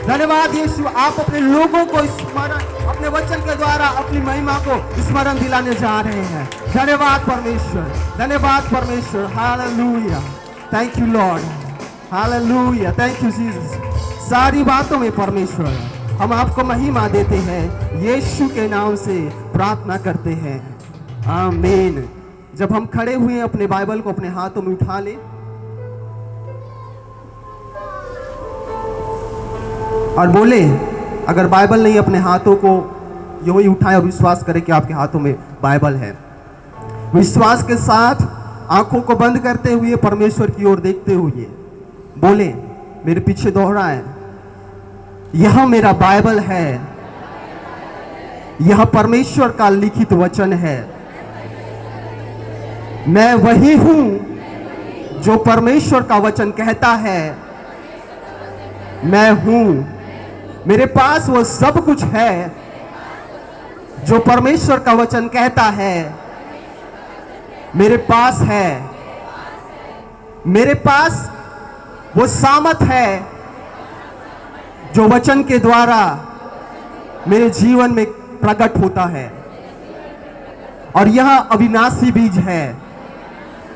धन्यवाद यीशु, आप अपने लोगों को स्मरण, अपने वचन के द्वारा अपनी महिमा को स्मरण दिलाने जा रहे हैं। धन्यवाद परमेश्वर, धन्यवाद परमेश्वर। Hallelujah, thank you Lord, hallelujah, thank you Jesus. सारी बातों में परमेश्वर हम आपको महिमा देते हैं, यीशु के नाम से प्रार्थना करते हैं, आमीन। जब हम खड़े हुए हैं, अपने बाइबल को अपने हाथों में उठा लें और बोले, अगर बाइबल नहीं अपने हाथों को यूं ही उठाएं और विश्वास करें कि आपके हाथों में बाइबल है। विश्वास के साथ आंखों को बंद करते हुए परमेश्वर की ओर देखते हुए बोले, मेरे पीछे दोहराएं, यह मेरा बाइबल है, यह परमेश्वर का लिखित वचन है। मैं वही हूं जो परमेश्वर का वचन कहता है मैं हूं। मेरे पास वो सब कुछ है जो परमेश्वर का वचन कहता है मेरे पास है। मेरे पास वो सामर्थ है जो वचन के द्वारा मेरे जीवन में प्रकट होता है, और यह अविनाशी बीज है।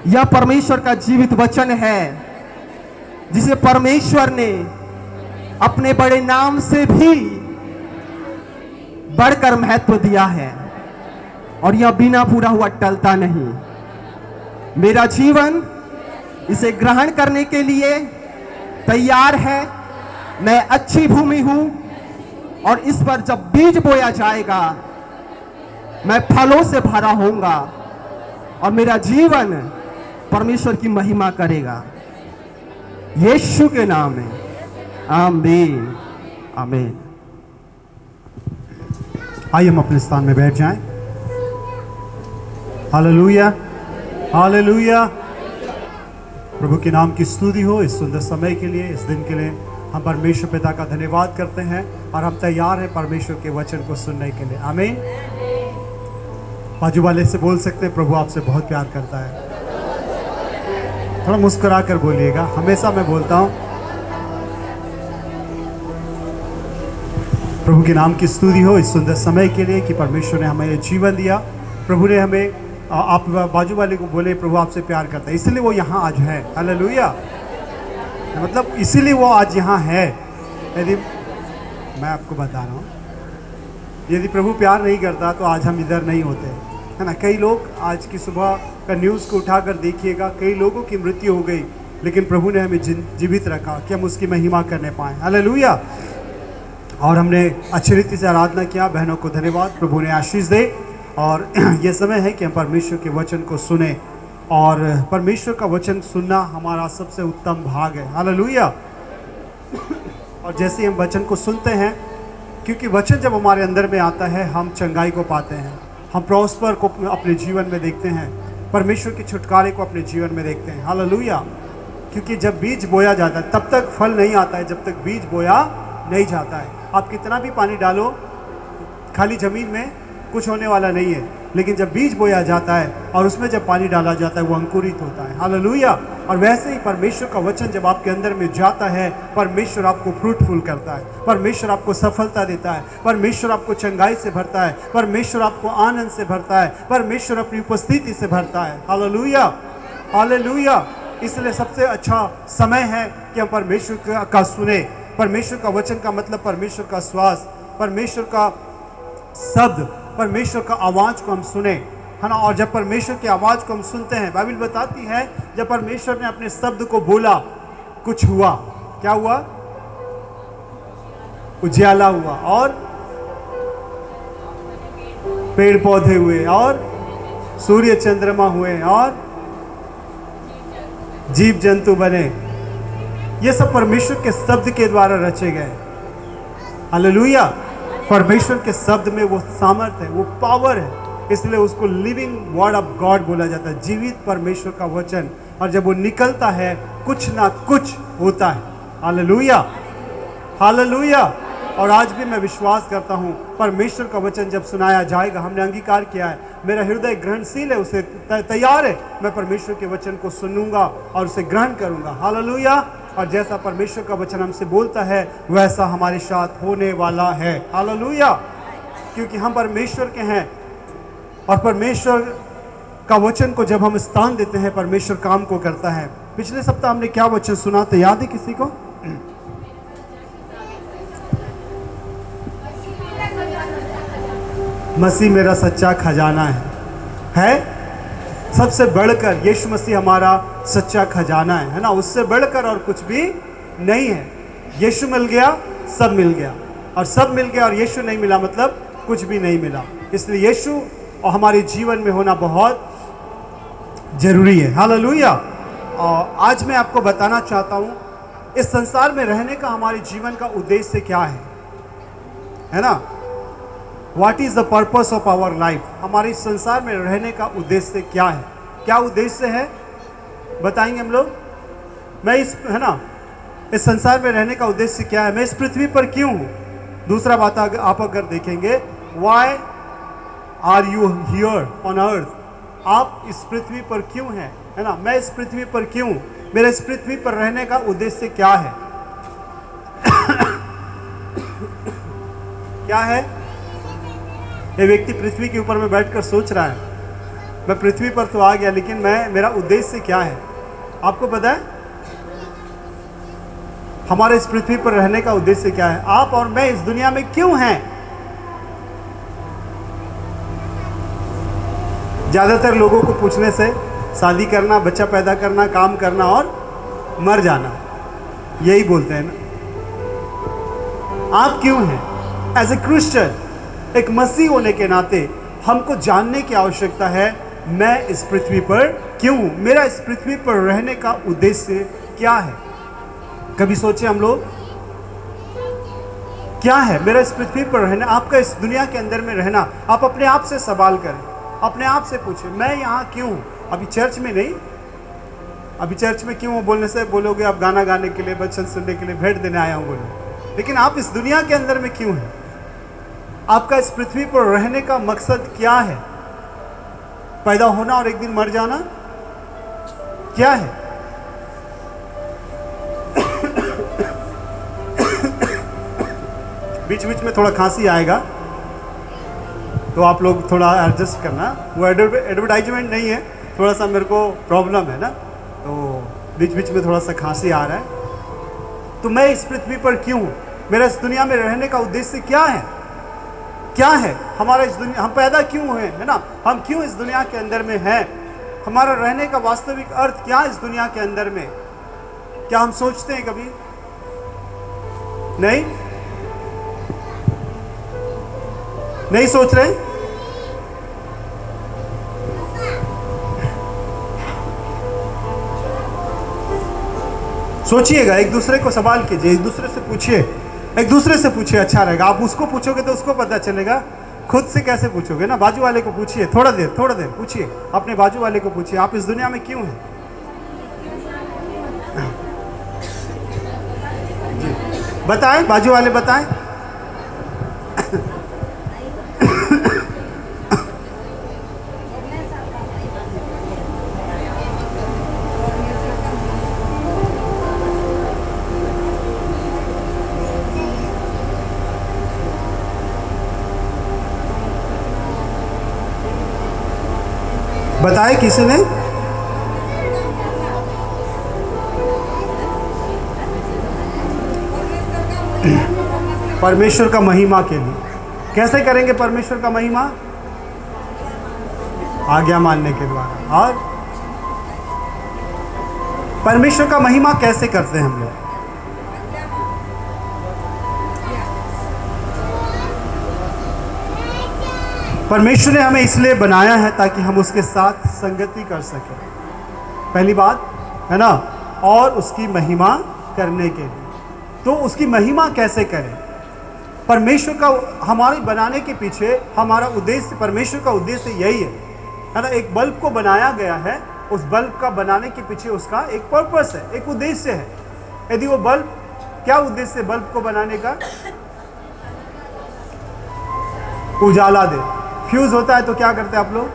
यह परमेश्वर का जीवित वचन है जिसे परमेश्वर ने अपने बड़े नाम से भी बढ़कर महत्व दिया है, और यह बिना पूरा हुआ टलता नहीं। मेरा जीवन इसे ग्रहण करने के लिए तैयार है। मैं अच्छी भूमि हूं, और इस पर जब बीज बोया जाएगा मैं फलों से भरा होऊंगा, और मेरा जीवन परमेश्वर की महिमा करेगा, यीशु के नाम में, आमीन, आमीन। आइए हम अपने स्थान में बैठ जाएं। Hallelujah, hallelujah. प्रभु के नाम की स्तुति हो इस सुंदर समय के लिए, इस दिन के लिए। हम परमेश्वर पिता का धन्यवाद करते हैं, और हम तैयार हैं परमेश्वर के वचन को सुनने के लिए। आमीन। बाजू वाले से बोल सकते हैं, प्रभु आपसे बहुत प्यार करता है। थोड़ा मुस्कुरा कर बोलिएगा, हमेशा मैं बोलता हूँ। प्रभु के नाम की स्तुति हो इस सुंदर समय के लिए कि परमेश्वर ने हमें जीवन दिया। प्रभु ने हमें, आप बाजू वाले को बोले, प्रभु आपसे प्यार करता है, इसलिए वो यहाँ आज है। हालेलुया, मतलब इसीलिए वो आज यहाँ है। यदि मैं आपको बता रहा हूँ, यदि प्रभु प्यार नहीं करता तो आज हम इधर नहीं होते, है ना। कई लोग, आज की सुबह का न्यूज़ को उठाकर देखिएगा, कई लोगों की मृत्यु हो गई, लेकिन प्रभु ने हमें जीवित रखा कि हम उसकी महिमा करने पाएँ। हालेलुया। और हमने अच्छी रीति से आराधना किया। बहनों को धन्यवाद, प्रभु ने आशीष दे। और ये समय है कि हम परमेश्वर के वचन को सुने, और परमेश्वर का वचन सुनना हमारा सबसे उत्तम भाग है। हालेलुया। और जैसे हम वचन को सुनते हैं, क्योंकि वचन जब हमारे अंदर में आता है, हम चंगाई को पाते हैं, हम प्रॉस्पर को अपने जीवन में देखते हैं, परमेश्वर के छुटकारे को अपने जीवन में देखते हैं। हालेलुया। क्योंकि जब बीज बोया जाता है तब तक फल नहीं आता है, जब तक बीज बोया नहीं जाता है। आप कितना भी पानी डालो, खाली ज़मीन में कुछ होने वाला नहीं है, लेकिन जब बीज बोया जाता है और उसमें जब पानी डाला जाता है, वो अंकुरित होता है। हालेलुया। और वैसे ही परमेश्वर का वचन जब आपके अंदर में जाता है, परमेश्वर आपको फ्रूटफुल करता है, परमेश्वर आपको सफलता देता है, परमेश्वर आपको चंगाई से भरता है, परमेश्वर आपको आनंद से भरता है, परमेश्वर अपनी उपस्थिति से भरता है। Hallelujah, hallelujah. इसलिए सबसे अच्छा समय है कि हम परमेश्वर का सुने। परमेश्वर का वचन का मतलब परमेश्वर का श्वास, परमेश्वर का शब्द, परमेश्वर का आवाज़ को हम सुने, है ना। और जब परमेश्वर की आवाज़ को हम सुनते हैं, बाइबल बताती है जब परमेश्वर ने अपने शब्द को बोला, कुछ हुआ। क्या हुआ? उजियाला हुआ, और पेड़ पौधे हुए, और सूर्य चंद्रमा हुए, और जीव जंतु बने। ये सब परमेश्वर के शब्द के द्वारा रचे गए। हालेलुया। परमेश्वर के शब्द में वो सामर्थ है, वो पावर है, इसलिए उसको लिविंग वर्ड ऑफ गॉड बोला जाता है, जीवित परमेश्वर का वचन। और जब वो निकलता है, कुछ ना कुछ होता है। Hallelujah, hallelujah. और आज भी मैं विश्वास करता हूँ, परमेश्वर का वचन जब सुनाया जाएगा, हमने अंगीकार किया है, मेरा हृदय ग्रहणशील है, उसे तैयार है, मैं परमेश्वर के वचन को सुनूंगा और उसे ग्रहण करूंगा। हालेलुया, और जैसा परमेश्वर का वचन हमसे बोलता है वैसा हमारे साथ होने वाला है। हालेलुया। क्योंकि हम परमेश्वर के हैं और परमेश्वर का वचन को जब हम स्थान देते हैं परमेश्वर काम को करता है। पिछले सप्ताह हमने क्या वचन सुना तो याद है किसी को? मसीह मेरा सच्चा खजाना है? सबसे बढ़कर यीशु मसीह हमारा सच्चा खजाना है ना? उससे बढ़कर और कुछ भी नहीं है। यीशु मिल गया, सब मिल गया, और सब मिल गया और यीशु नहीं मिला मतलब कुछ भी नहीं मिला। इसलिए यीशु और हमारे जीवन में होना बहुत जरूरी है। हालेलुया। और आज मैं आपको बताना चाहता हूँ इस संसार में रहने का हमारे जीवन का उद्देश्य क्या है ना? What is the purpose of our life? हमारे इस संसार में रहने का उद्देश्य क्या है? क्या उद्देश्य है बताएंगे हम लोग। मैं इस है ना इस संसार में रहने का उद्देश्य क्या है? मैं इस पृथ्वी पर क्यों हूँ? दूसरा बात आप अगर देखेंगे, Why are you here on earth? आप इस पृथ्वी पर क्यों हैं, है ना? मैं इस पृथ्वी पर क्यों? मेरे इस पृथ्वी पर रहने का उद्देश्य क्या है? क्या है? ये व्यक्ति पृथ्वी के ऊपर में बैठकर सोच रहा है, मैं पृथ्वी पर तो आ गया लेकिन मेरा उद्देश्य क्या है? आपको पता है हमारे इस पृथ्वी पर रहने का उद्देश्य क्या है? आप और मैं इस दुनिया में क्यों हैं? ज्यादातर लोगों को पूछने से शादी करना, बच्चा पैदा करना, काम करना और मर जाना, यही बोलते हैं ना। आप क्यों हैं? एज ए क्रिश्चियन, एक मसीह होने के नाते हमको जानने की आवश्यकता है, मैं इस पृथ्वी पर क्यों हूं? मेरा इस पृथ्वी पर रहने का उद्देश्य क्या है? कभी सोचे हम लोग क्या है मेरा इस पृथ्वी पर रहना? आपका इस दुनिया के अंदर में रहना, आप अपने आप से सवाल करें, अपने आप से पूछें, मैं यहाँ क्यों हूँ? अभी चर्च में नहीं, अभी चर्च में क्यों बोलने से बोलोगे आप गाना गाने के लिए, वचन सुनने के लिए, भेंट देने आया हूँ बोलो, लेकिन आप इस दुनिया के अंदर में क्यों हैं? आपका इस पृथ्वी पर रहने का मकसद क्या है? पैदा होना और एक दिन मर जाना क्या है? बीच बीच में थोड़ा खांसी आएगा तो आप लोग थोड़ा एडजस्ट करना। वो एडवर्टाइजमेंट नहीं है, थोड़ा सा मेरे को प्रॉब्लम है ना, तो बीच बीच में थोड़ा सा खांसी आ रहा है। तो मैं इस पृथ्वी पर क्यों हूँ? मेरा इस दुनिया में रहने का उद्देश्य क्या है? क्या है हमारा इस दुनिया, हम पैदा क्यों हुए, है ना? हम क्यों इस दुनिया के अंदर में हैं? हमारा रहने का वास्तविक अर्थ क्या इस दुनिया के अंदर में? क्या हम सोचते हैं कभी? नहीं सोच रहे? सोचिएगा, एक दूसरे को सवाल कीजिए, एक दूसरे से पूछिए, एक दूसरे से पूछिए, अच्छा रहेगा। आप उसको पूछोगे तो उसको पता चलेगा, खुद से कैसे पूछोगे ना? बाजू वाले को पूछिए, थोड़ा देर पूछिए, अपने बाजू वाले को पूछिए, आप इस दुनिया में क्यों हैं? बताएं, बाजू वाले बताएं। बताए किसी ने? परमेश्वर का महिमा के लिए। कैसे करेंगे परमेश्वर का महिमा? आज्ञा मानने के द्वारा। और परमेश्वर का महिमा कैसे करते हैं हम लोग? परमेश्वर ने हमें इसलिए बनाया है ताकि हम उसके साथ संगति कर सकें, पहली बात है ना, और उसकी महिमा करने के लिए। तो उसकी महिमा कैसे करें? परमेश्वर का हमारे बनाने के पीछे हमारा उद्देश्य, परमेश्वर का उद्देश्य यही है ना। एक बल्ब को बनाया गया है, उस बल्ब का बनाने के पीछे उसका एक पर्पस है, एक उद्देश्य है। यदि वो बल्ब, क्या उद्देश्य है बल्ब को बनाने का? उजाला दे। फ्यूज होता है तो क्या करते हैं आप लोग?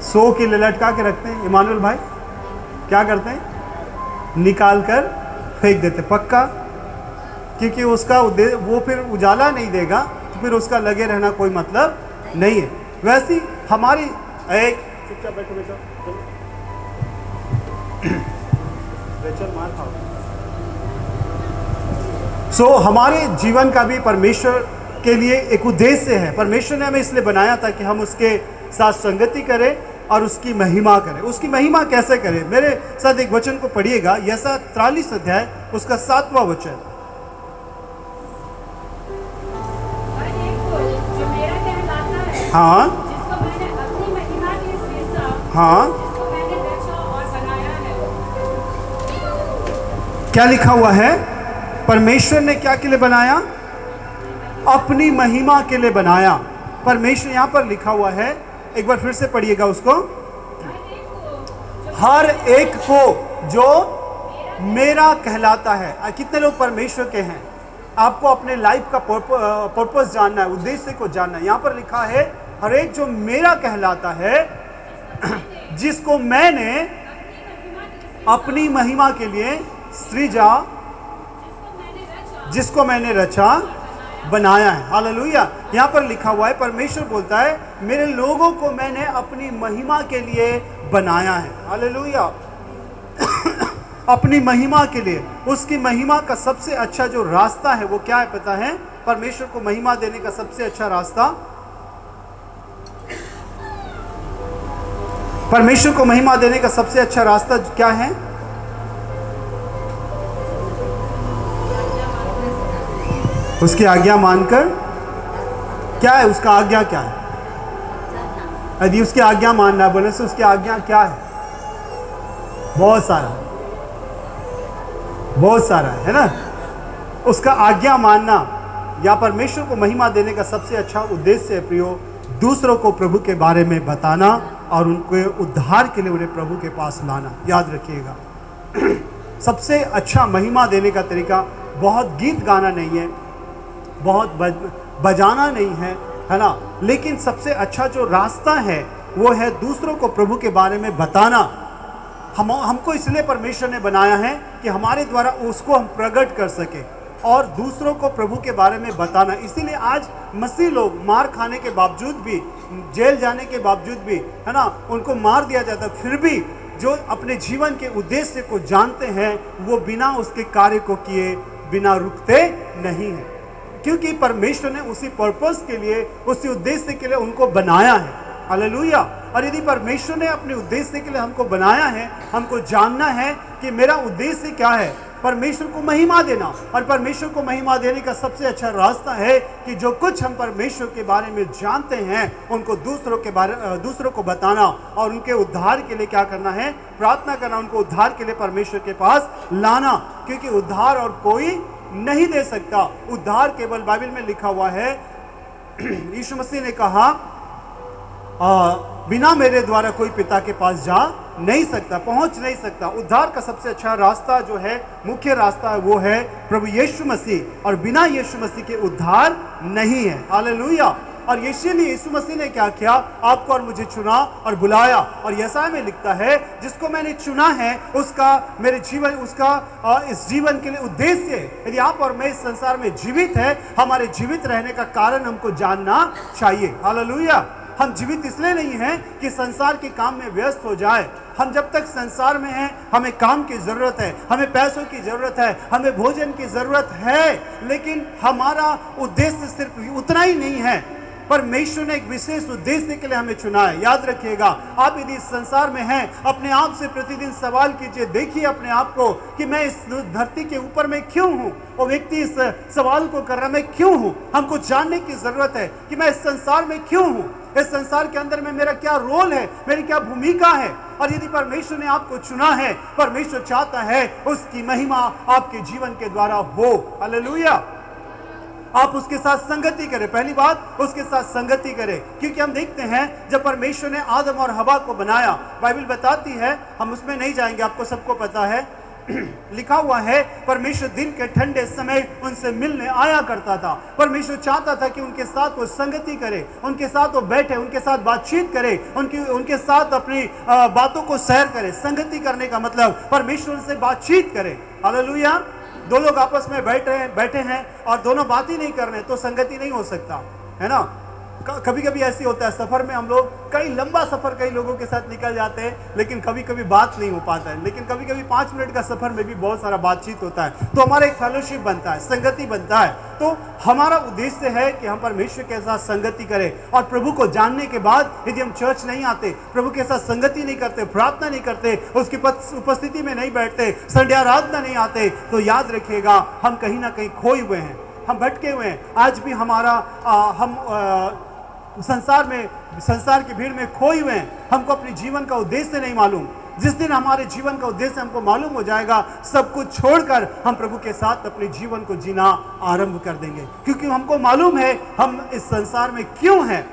सो के लिए लटका के रखते हैं। इमानुअल भाई क्या करते हैं? निकाल कर फेंक देते, पक्का, क्योंकि उसका वो फिर उजाला नहीं देगा, तो फिर उसका लगे रहना कोई मतलब नहीं है। वैसी हमारी एक चुपचाप बैठो बेटा, मार खाओ। सो हमारे जीवन का भी परमेश्वर के लिए एक उद्देश्य है। परमेश्वर ने हमें इसलिए बनाया था कि हम उसके साथ संगति करें और उसकी महिमा करें। उसकी महिमा कैसे करें? मेरे साथ एक वचन को पढ़िएगा, यसा 43 अध्याय उसका 7वां वचन। हाँ हाँ, क्या लिखा हुआ है? परमेश्वर ने क्या के लिए बनाया? अपनी महिमा के लिए बनाया। परमेश्वर यहां पर लिखा हुआ है, एक बार फिर से पढ़िएगा उसको। हर एक को जो मेरा कहलाता है। कितने लोग परमेश्वर के हैं? आपको अपने लाइफ का पर्पस जानना है, उद्देश्य को जानना है। यहां पर लिखा है हर एक जो मेरा कहलाता है, जिसको मैंने अपनी महिमा के लिए सृजा, जिसको मैंने रचा बनाया है। हालेलुया। यहां पर लिखा हुआ है, परमेश्वर बोलता है मेरे लोगों को मैंने अपनी महिमा के लिए बनाया है। हालेलुया। अपनी महिमा के लिए। उसकी महिमा का सबसे अच्छा जो रास्ता है वो क्या है पता है? परमेश्वर को महिमा देने का सबसे अच्छा रास्ता, परमेश्वर को महिमा देने का सबसे अच्छा रास्ता क्या है? उसकी आज्ञा मानकर। क्या है उसका आज्ञा? क्या है? यदि उसकी आज्ञा मानना बोले तो उसकी आज्ञा क्या है? बहुत सारा, बहुत सारा है ना। उसका आज्ञा मानना या परमेश्वर को महिमा देने का सबसे अच्छा उद्देश्य है प्रियो, दूसरों को प्रभु के बारे में बताना और उनके उद्धार के लिए उन्हें प्रभु के पास लाना। याद रखिएगा, सबसे अच्छा महिमा देने का तरीका बहुत गीत गाना नहीं है, बहुत बजाना नहीं है ना, लेकिन सबसे अच्छा जो रास्ता है वो है दूसरों को प्रभु के बारे में बताना। हमको इसलिए परमेश्वर ने बनाया है कि हमारे द्वारा उसको हम प्रकट कर सके और दूसरों को प्रभु के बारे में बताना। इसीलिए आज मसीह लोग मार खाने के बावजूद भी, जेल जाने के बावजूद भी, है ना, उनको मार दिया जाता, फिर भी जो अपने जीवन के उद्देश्य को जानते हैं वो बिना उसके कार्य को किए बिना रुकते नहीं हैं, क्योंकि परमेश्वर ने उसी पर्पस के लिए, उसी उद्देश्य के लिए उनको बनाया है। हालेलुया। और यदि परमेश्वर ने अपने उद्देश्य के लिए हमको बनाया है, हमको जानना है कि मेरा उद्देश्य क्या है, परमेश्वर को महिमा देना। और परमेश्वर को महिमा देने का सबसे अच्छा रास्ता है कि जो कुछ हम परमेश्वर के बारे में जानते हैं उनको दूसरों को बताना और उनके उद्धार के लिए क्या करना है? प्रार्थना करना, उनको उद्धार के लिए परमेश्वर के पास लाना, क्योंकि उद्धार और कोई नहीं दे सकता। उद्धार केवल बाइबल में लिखा हुआ है, यीशु मसीह ने कहा बिना मेरे द्वारा कोई पिता के पास जा नहीं सकता, पहुंच नहीं सकता। उद्धार का सबसे अच्छा रास्ता जो है, मुख्य रास्ता है, वो है प्रभु यीशु मसीह, और बिना यीशु मसीह के उद्धार नहीं है। हालेलुया। और इसीलिए यीशु मसीह ने क्या किया? आपको और मुझे चुना और बुलाया। और यशायाह में लिखता है जिसको मैंने चुना है उसका मेरे जीवन, उसका इस जीवन के लिए उद्देश्य है। यदि आप और मैं इस संसार में जीवित है, हमारे जीवित रहने का कारण हमको जानना चाहिए। हालेलुया। हम जीवित इसलिए नहीं हैं कि संसार के काम में व्यस्त हो जाए। हम जब तक संसार में हैं, हमें काम की जरूरत है, हमें पैसों की जरूरत है, हमें भोजन की जरूरत है, लेकिन हमारा उद्देश्य सिर्फ उतना ही नहीं है। परमेश्वर ने एक विशेष उद्देश्य के लिए हमें चुना है। याद रखिएगा, आप यदि इस संसार में हैं, अपने आप से प्रतिदिन सवाल कीजिए, देखिए अपने आप को कि मैं इस धरती के ऊपर में क्यों हूं। वो व्यक्ति इस सवाल को कर रहा, मैं क्यों हूं। हमको जानने की जरूरत है कि मैं इस संसार में क्यों हूं, इस संसार के अंदर में मेरा क्या रोल है, मेरी क्या भूमिका है। और यदि परमेश्वर ने आपको चुना है, परमेश्वर चाहता है उसकी महिमा आपके जीवन के द्वारा हो। हालेलुया। आप उसके साथ संगति करें। पहली बात, उसके साथ संगति करें, क्योंकि हम देखते हैं जब परमेश्वर ने आदम और हवा को बनाया, बाइबल बताती है, हम उसमें नहीं जाएंगे, आपको सबको पता है, लिखा हुआ है परमेश्वर दिन के ठंडे समय उनसे मिलने आया करता था। परमेश्वर चाहता था कि उनके साथ वो संगति करे, उनके साथ वो बैठे, उनके साथ बातचीत करे, उनके साथ अपनी बातों को शेयर करे। संगति करने का मतलब परमेश्वर से बातचीत करे। हालेलुया। दो लोग आपस में बैठे हैं और दोनों बात ही नहीं कर रहे हैं तो संगति नहीं हो सकता, है ना। कभी कभी ऐसी होता है, सफर में हम लोग कई लंबा सफर कई लोगों के साथ निकल जाते हैं, लेकिन कभी कभी बात नहीं हो पाता है। लेकिन कभी कभी 5 मिनट का सफर में भी बहुत सारा बातचीत होता है, तो हमारा एक फेलोशिप बनता है, संगति बनता है। तो हमारा उद्देश्य है कि हम परमेश्वर के साथ संगति करें, और प्रभु को जानने के बाद यदि हम चर्च नहीं आते, प्रभु के साथ संगति नहीं करते, प्रार्थना नहीं करते, उसकी उपस्थिति में नहीं बैठते, संध्या आराधना नहीं आते, तो याद रखिएगा हम कहीं ना कहीं खोए हुए हैं, हम भटके हुए हैं। आज भी हम संसार की भीड़ में खोए हुए हैं, हमको अपने जीवन का उद्देश्य नहीं मालूम। जिस दिन हमारे जीवन का उद्देश्य हमको मालूम हो जाएगा, सब कुछ छोड़कर हम प्रभु के साथ अपने जीवन को जीना आरंभ कर देंगे, क्योंकि हमको मालूम है हम इस संसार में क्यों हैं।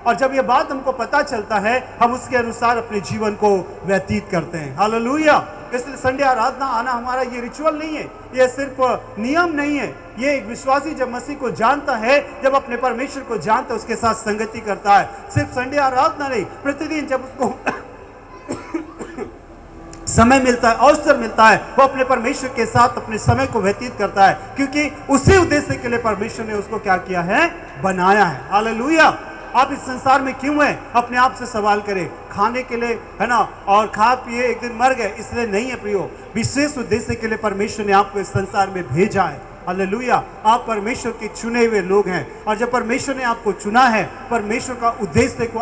और जब ये बात हमको पता चलता है, हम उसके अनुसार अपने जीवन को व्यतीत करते हैं। हालेलुया। इसलिए संडे आराधना आना हमारा ये रिचुअल नहीं है, ये सिर्फ नियम नहीं है। ये एक विश्वासी जब मसीह को जानता है, जब अपने परमेश्वर को जानता है, उसके साथ संगति करता है। सिर्फ संडे आराधना नहीं, प्रतिदिन जब उसको समय मिलता है, अवसर मिलता है, वो अपने परमेश्वर के साथ अपने समय को व्यतीत करता है, क्योंकि उसी उद्देश्य के लिए परमेश्वर ने उसको क्या किया है, बनाया है। हालेलुया। आप इस संसार में क्यों हैं, अपने आप से सवाल करें। खाने के लिए, है ना, और खा पिए एक दिन मर गए, इसलिए नहीं है प्रियो। विशेष उद्देश्य के लिए परमेश्वर ने आपको इस संसार में भेजा है। हालेलुया। आप परमेश्वर के चुने हुए लोग हैं, और जब परमेश्वर ने आपको चुना है, परमेश्वर का उद्देश्य को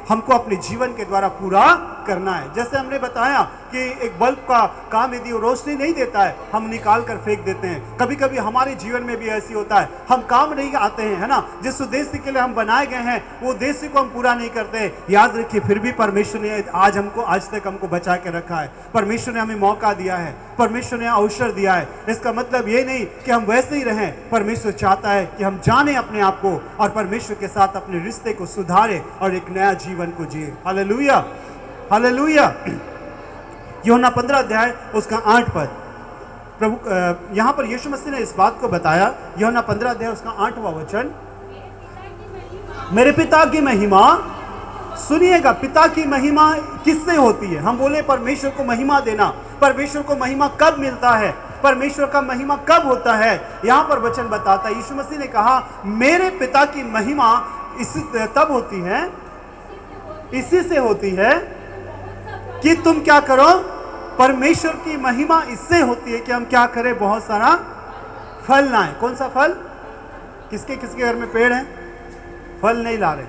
हमको अपने जीवन के द्वारा पूरा करना है। जैसे हमने बताया कि एक बल्ब का काम यदि वो रोशनी नहीं देता है, हम निकाल कर फेंक देते हैं। कभी कभी हमारे जीवन में भी ऐसी होता है, हम काम नहीं आते हैं, है ना, जिस उद्देश्य के लिए हम बनाए गए हैं, वो उद्देश्य को हम पूरा नहीं करते। याद रखिए, फिर भी परमेश्वर ने आज तक हमको बचा के रखा है। परमेश्वर ने हमें मौका दिया है, परमेश्वर ने अवसर दिया है। इसका मतलब ये नहीं कि हम वैसे ही रहें। परमेश्वर चाहता है कि हम जाने अपने आप को, और परमेश्वर के साथ अपने रिश्ते को सुधारें और एक नया जीवन को जिए। Hallelujah, hallelujah. यूहन्ना 15 अध्याय उसका 8 पद, प्रभु यहाँ पर यीशु मसीह ने इस बात को बताया। यूहन्ना 15 अध्याय उसका 8वां वचन, मेरे पिता की महिमा, सुनिएगा, पिता की महिमा किससे होती है? हम बोले परमेश्वर को महिमा देना। परमेश्वर को महिमा कब मिलता है, परमेश्वर का महिमा कब होता है? यहाँ पर वचन बताता है, यीशु मसीह ने कहा मेरे पिता की महिमा तब होती है, इसी से होती है कि तुम क्या करो। परमेश्वर की महिमा इससे होती है कि हम क्या करें, बहुत सारा फल लाएं। कौन सा फल? किसके किसके घर में पेड़ है, फल नहीं ला रहे,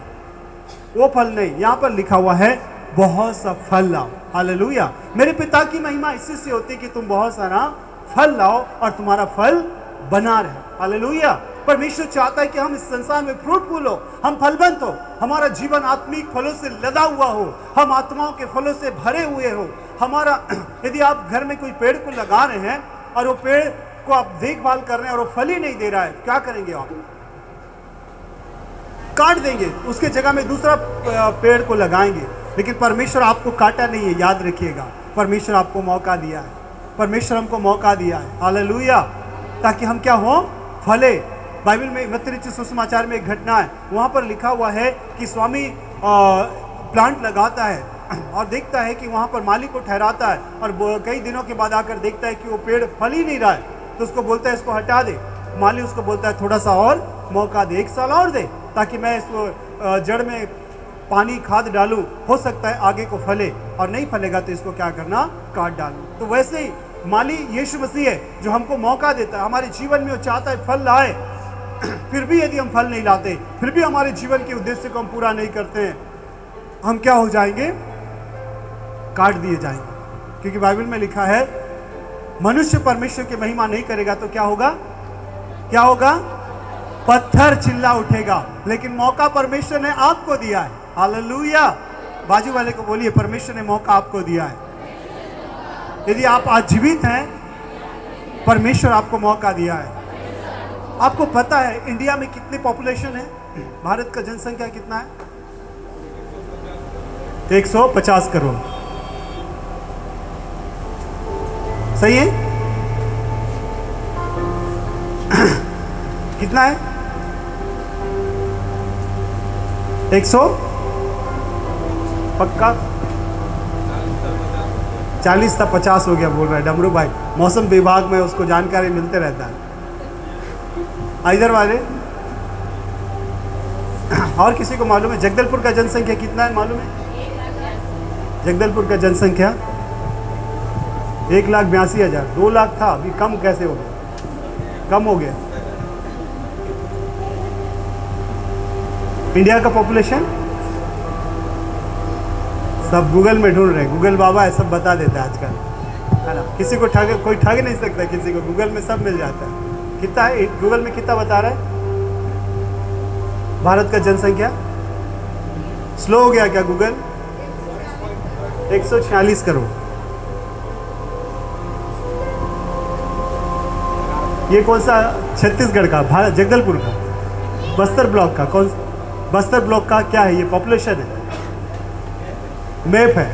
वो फल नहीं, यहाँ पर लिखा हुआ है बहुत सा फल लाओ। हालेलुया। मेरे पिता की महिमा इसी से होती है कि तुम बहुत सारा फल लाओ और तुम्हारा फल बना रहे। हालेलुया। परमेश्वर चाहता है कि हम इस संसार में फ्रूटफुल हो, हम फलवंत हो, हमारा जीवन आत्मिक फलों से लदा हुआ हो, हम आत्माओं के फलों से भरे हुए हो। हमारा यदि आप घर में कोई पेड़ को लगा रहे हैं और वो पेड़ को आप देखभाल कर रहे हैं और वो फल ही नहीं दे रहा है, क्या करेंगे आप? काट देंगे, उसके जगह में दूसरा पेड़ को लगाएंगे। लेकिन परमेश्वर आपको काटा नहीं है, याद रखिएगा। परमेश्वर आपको मौका दिया है, परमेश्वर हमको मौका दिया है। हालेलुया। ताकि हम क्या हो, फले। बाइबल में मत्ती रचित सुसमाचार में एक घटना है, वहाँ पर लिखा हुआ है कि स्वामी प्लांट लगाता है और देखता है कि वहाँ पर माली को ठहराता है, और कई दिनों के बाद आकर देखता है कि वो पेड़ फल ही नहीं रहा है, तो उसको बोलता है इसको हटा दे। माली उसको बोलता है थोड़ा सा और मौका दे, 1 साल और दे, ताकि मैं इसको जड़ में पानी खाद डालूं, हो सकता है आगे को फले, और नहीं फलेगा तो इसको क्या करना, काट डालूं। तो वैसे ही माली यीशु मसीह है, जो हमको मौका देता है, हमारे जीवन में वो चाहता है फल लाए। फिर भी यदि हम फल नहीं लाते, फिर भी हमारे जीवन के उद्देश्य को हम पूरा नहीं करते हैं, हम क्या हो जाएंगे, काट दिए जाएंगे। क्योंकि बाइबल में लिखा है मनुष्य परमेश्वर की महिमा नहीं करेगा तो क्या होगा, क्या होगा, पत्थर चिल्ला उठेगा। लेकिन मौका परमेश्वर ने आपको दिया है। हालेलुया। बाजू वाले को बोलिए, परमेश्वर ने मौका आपको दिया है। यदि आप आज जीवित हैं, परमेश्वर आपको मौका दिया है। आपको पता है इंडिया में कितनी पॉपुलेशन है, भारत का जनसंख्या कितना है? 150 करोड़। सही है? कितना है? 100 पक्का? 40 था, 50 हो गया बोल रहा है डमरू भाई। मौसम विभाग में उसको जानकारी मिलते रहता है। इधर वाले और किसी को मालूम है जगदलपुर का जनसंख्या कितना है मालूम है? जगदलपुर का जनसंख्या 1,82,000। 2 लाख था, अभी कम कैसे हो गया? कम हो गया। इंडिया का पॉपुलेशन सब गूगल में ढूंढ रहे हैं। गूगल बाबा है, सब बता देता है आजकल, है ना। किसी को कोई ठग नहीं सकता किसी को, गूगल में सब मिल जाता है। कितना है गूगल में, कितना बता रहा है भारत का जनसंख्या? स्लो हो गया क्या गूगल? 146 करोड़। ये कौन सा? छत्तीसगढ़ का, भारत, जगदलपुर का, बस्तर ब्लॉक का। कौन बस्तर ब्लॉक का क्या है? ये पॉपुलेशन है, मैप है।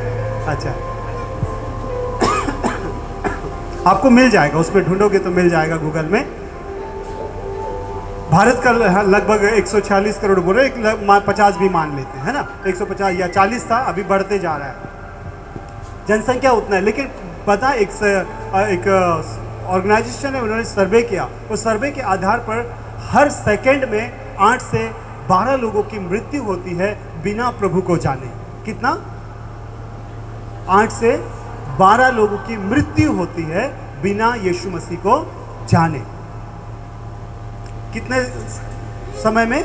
अच्छा आपको मिल जाएगा, उसमें ढूंढोगे तो मिल जाएगा गूगल में। भारत का लगभग 146 करोड़ बोल रहे, 50 भी मान लेते हैं, है ना। 150 या 40 था, अभी बढ़ते जा रहा है। जनसंख्या उतना है, लेकिन पता एक ऑर्गेनाइजेशन है, उन्होंने सर्वे किया। उस सर्वे के आधार पर हर सेकंड में 8 से 12 लोगों की मृत्यु होती है बिना प्रभु को जाने। कितना? 8 से 12 लोगों की मृत्यु होती है बिना यीशु मसीह को जाने। कितने समय में?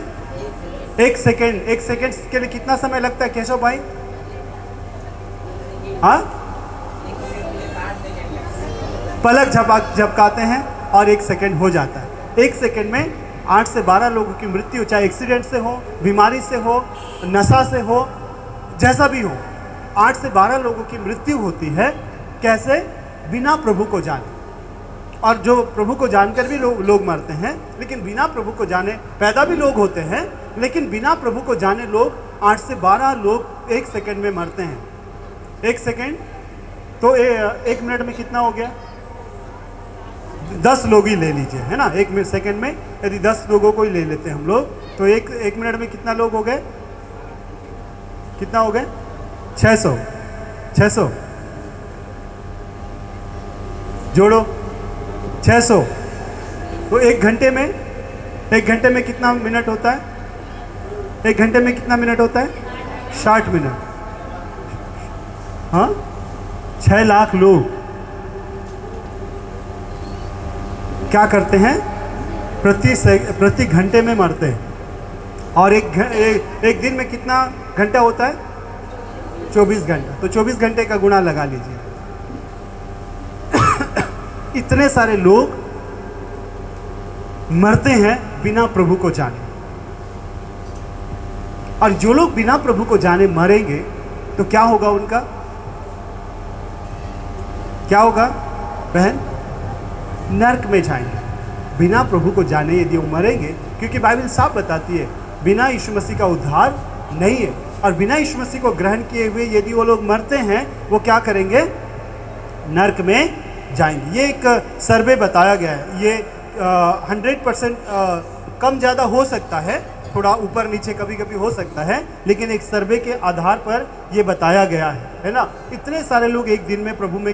1 सेकेंड। 1 सेकेंड के लिए कितना समय लगता है केशव भाई? हाँ, पलक झपकाते हैं और 1 सेकेंड हो जाता है। 1 सेकेंड में 8 से 12 लोगों की मृत्यु, चाहे एक्सीडेंट से हो, बीमारी से हो, नशा से हो, जैसा भी हो, 8 से 12 लोगों की मृत्यु होती है। कैसे? बिना प्रभु को जाने। और जो प्रभु को जानकर भी लोग मरते हैं, लेकिन बिना प्रभु को जाने, पैदा भी लोग होते हैं, लेकिन बिना प्रभु को जाने लोग 8 से 12 लोग 1 सेकेंड में मरते हैं। 1 सेकेंड तो 1 मिनट में कितना हो गया? 10 लोग ही ले लीजिए, है ना। 1 सेकेंड में यदि 10 लोगों को ही ले लेते हैं हम लोग, तो एक मिनट में कितना लोग हो गए? कितना हो गए? 600 जोड़ो, 600। तो 1 घंटे में कितना मिनट होता है? 1 घंटे में कितना मिनट होता है? 60 मिनट। हाँ, 6 लाख लोग क्या करते हैं? प्रति घंटे में मरते हैं। और एक दिन में कितना घंटा होता है? 24 घंटा। तो 24 घंटे का गुणा लगा लीजिए। इतने सारे लोग मरते हैं बिना प्रभु को जाने। और जो लोग बिना प्रभु को जाने मरेंगे तो क्या होगा उनका? क्या होगा बहन? नरक में जाएंगे बिना प्रभु को जाने यदि वो मरेंगे। क्योंकि बाइबल साफ बताती है बिना यीशु मसीह का उद्धार नहीं है। और बिना यीशु मसीह को ग्रहण किए हुए यदि वो लोग मरते हैं, वो क्या करेंगे? नरक में जाएंगे। ये एक सर्वे बताया गया है। ये 100% कम ज़्यादा हो सकता है, थोड़ा ऊपर नीचे कभी कभी हो सकता है, लेकिन एक सर्वे के आधार पर ये बताया गया है ना। इतने सारे लोग एक दिन में प्रभु में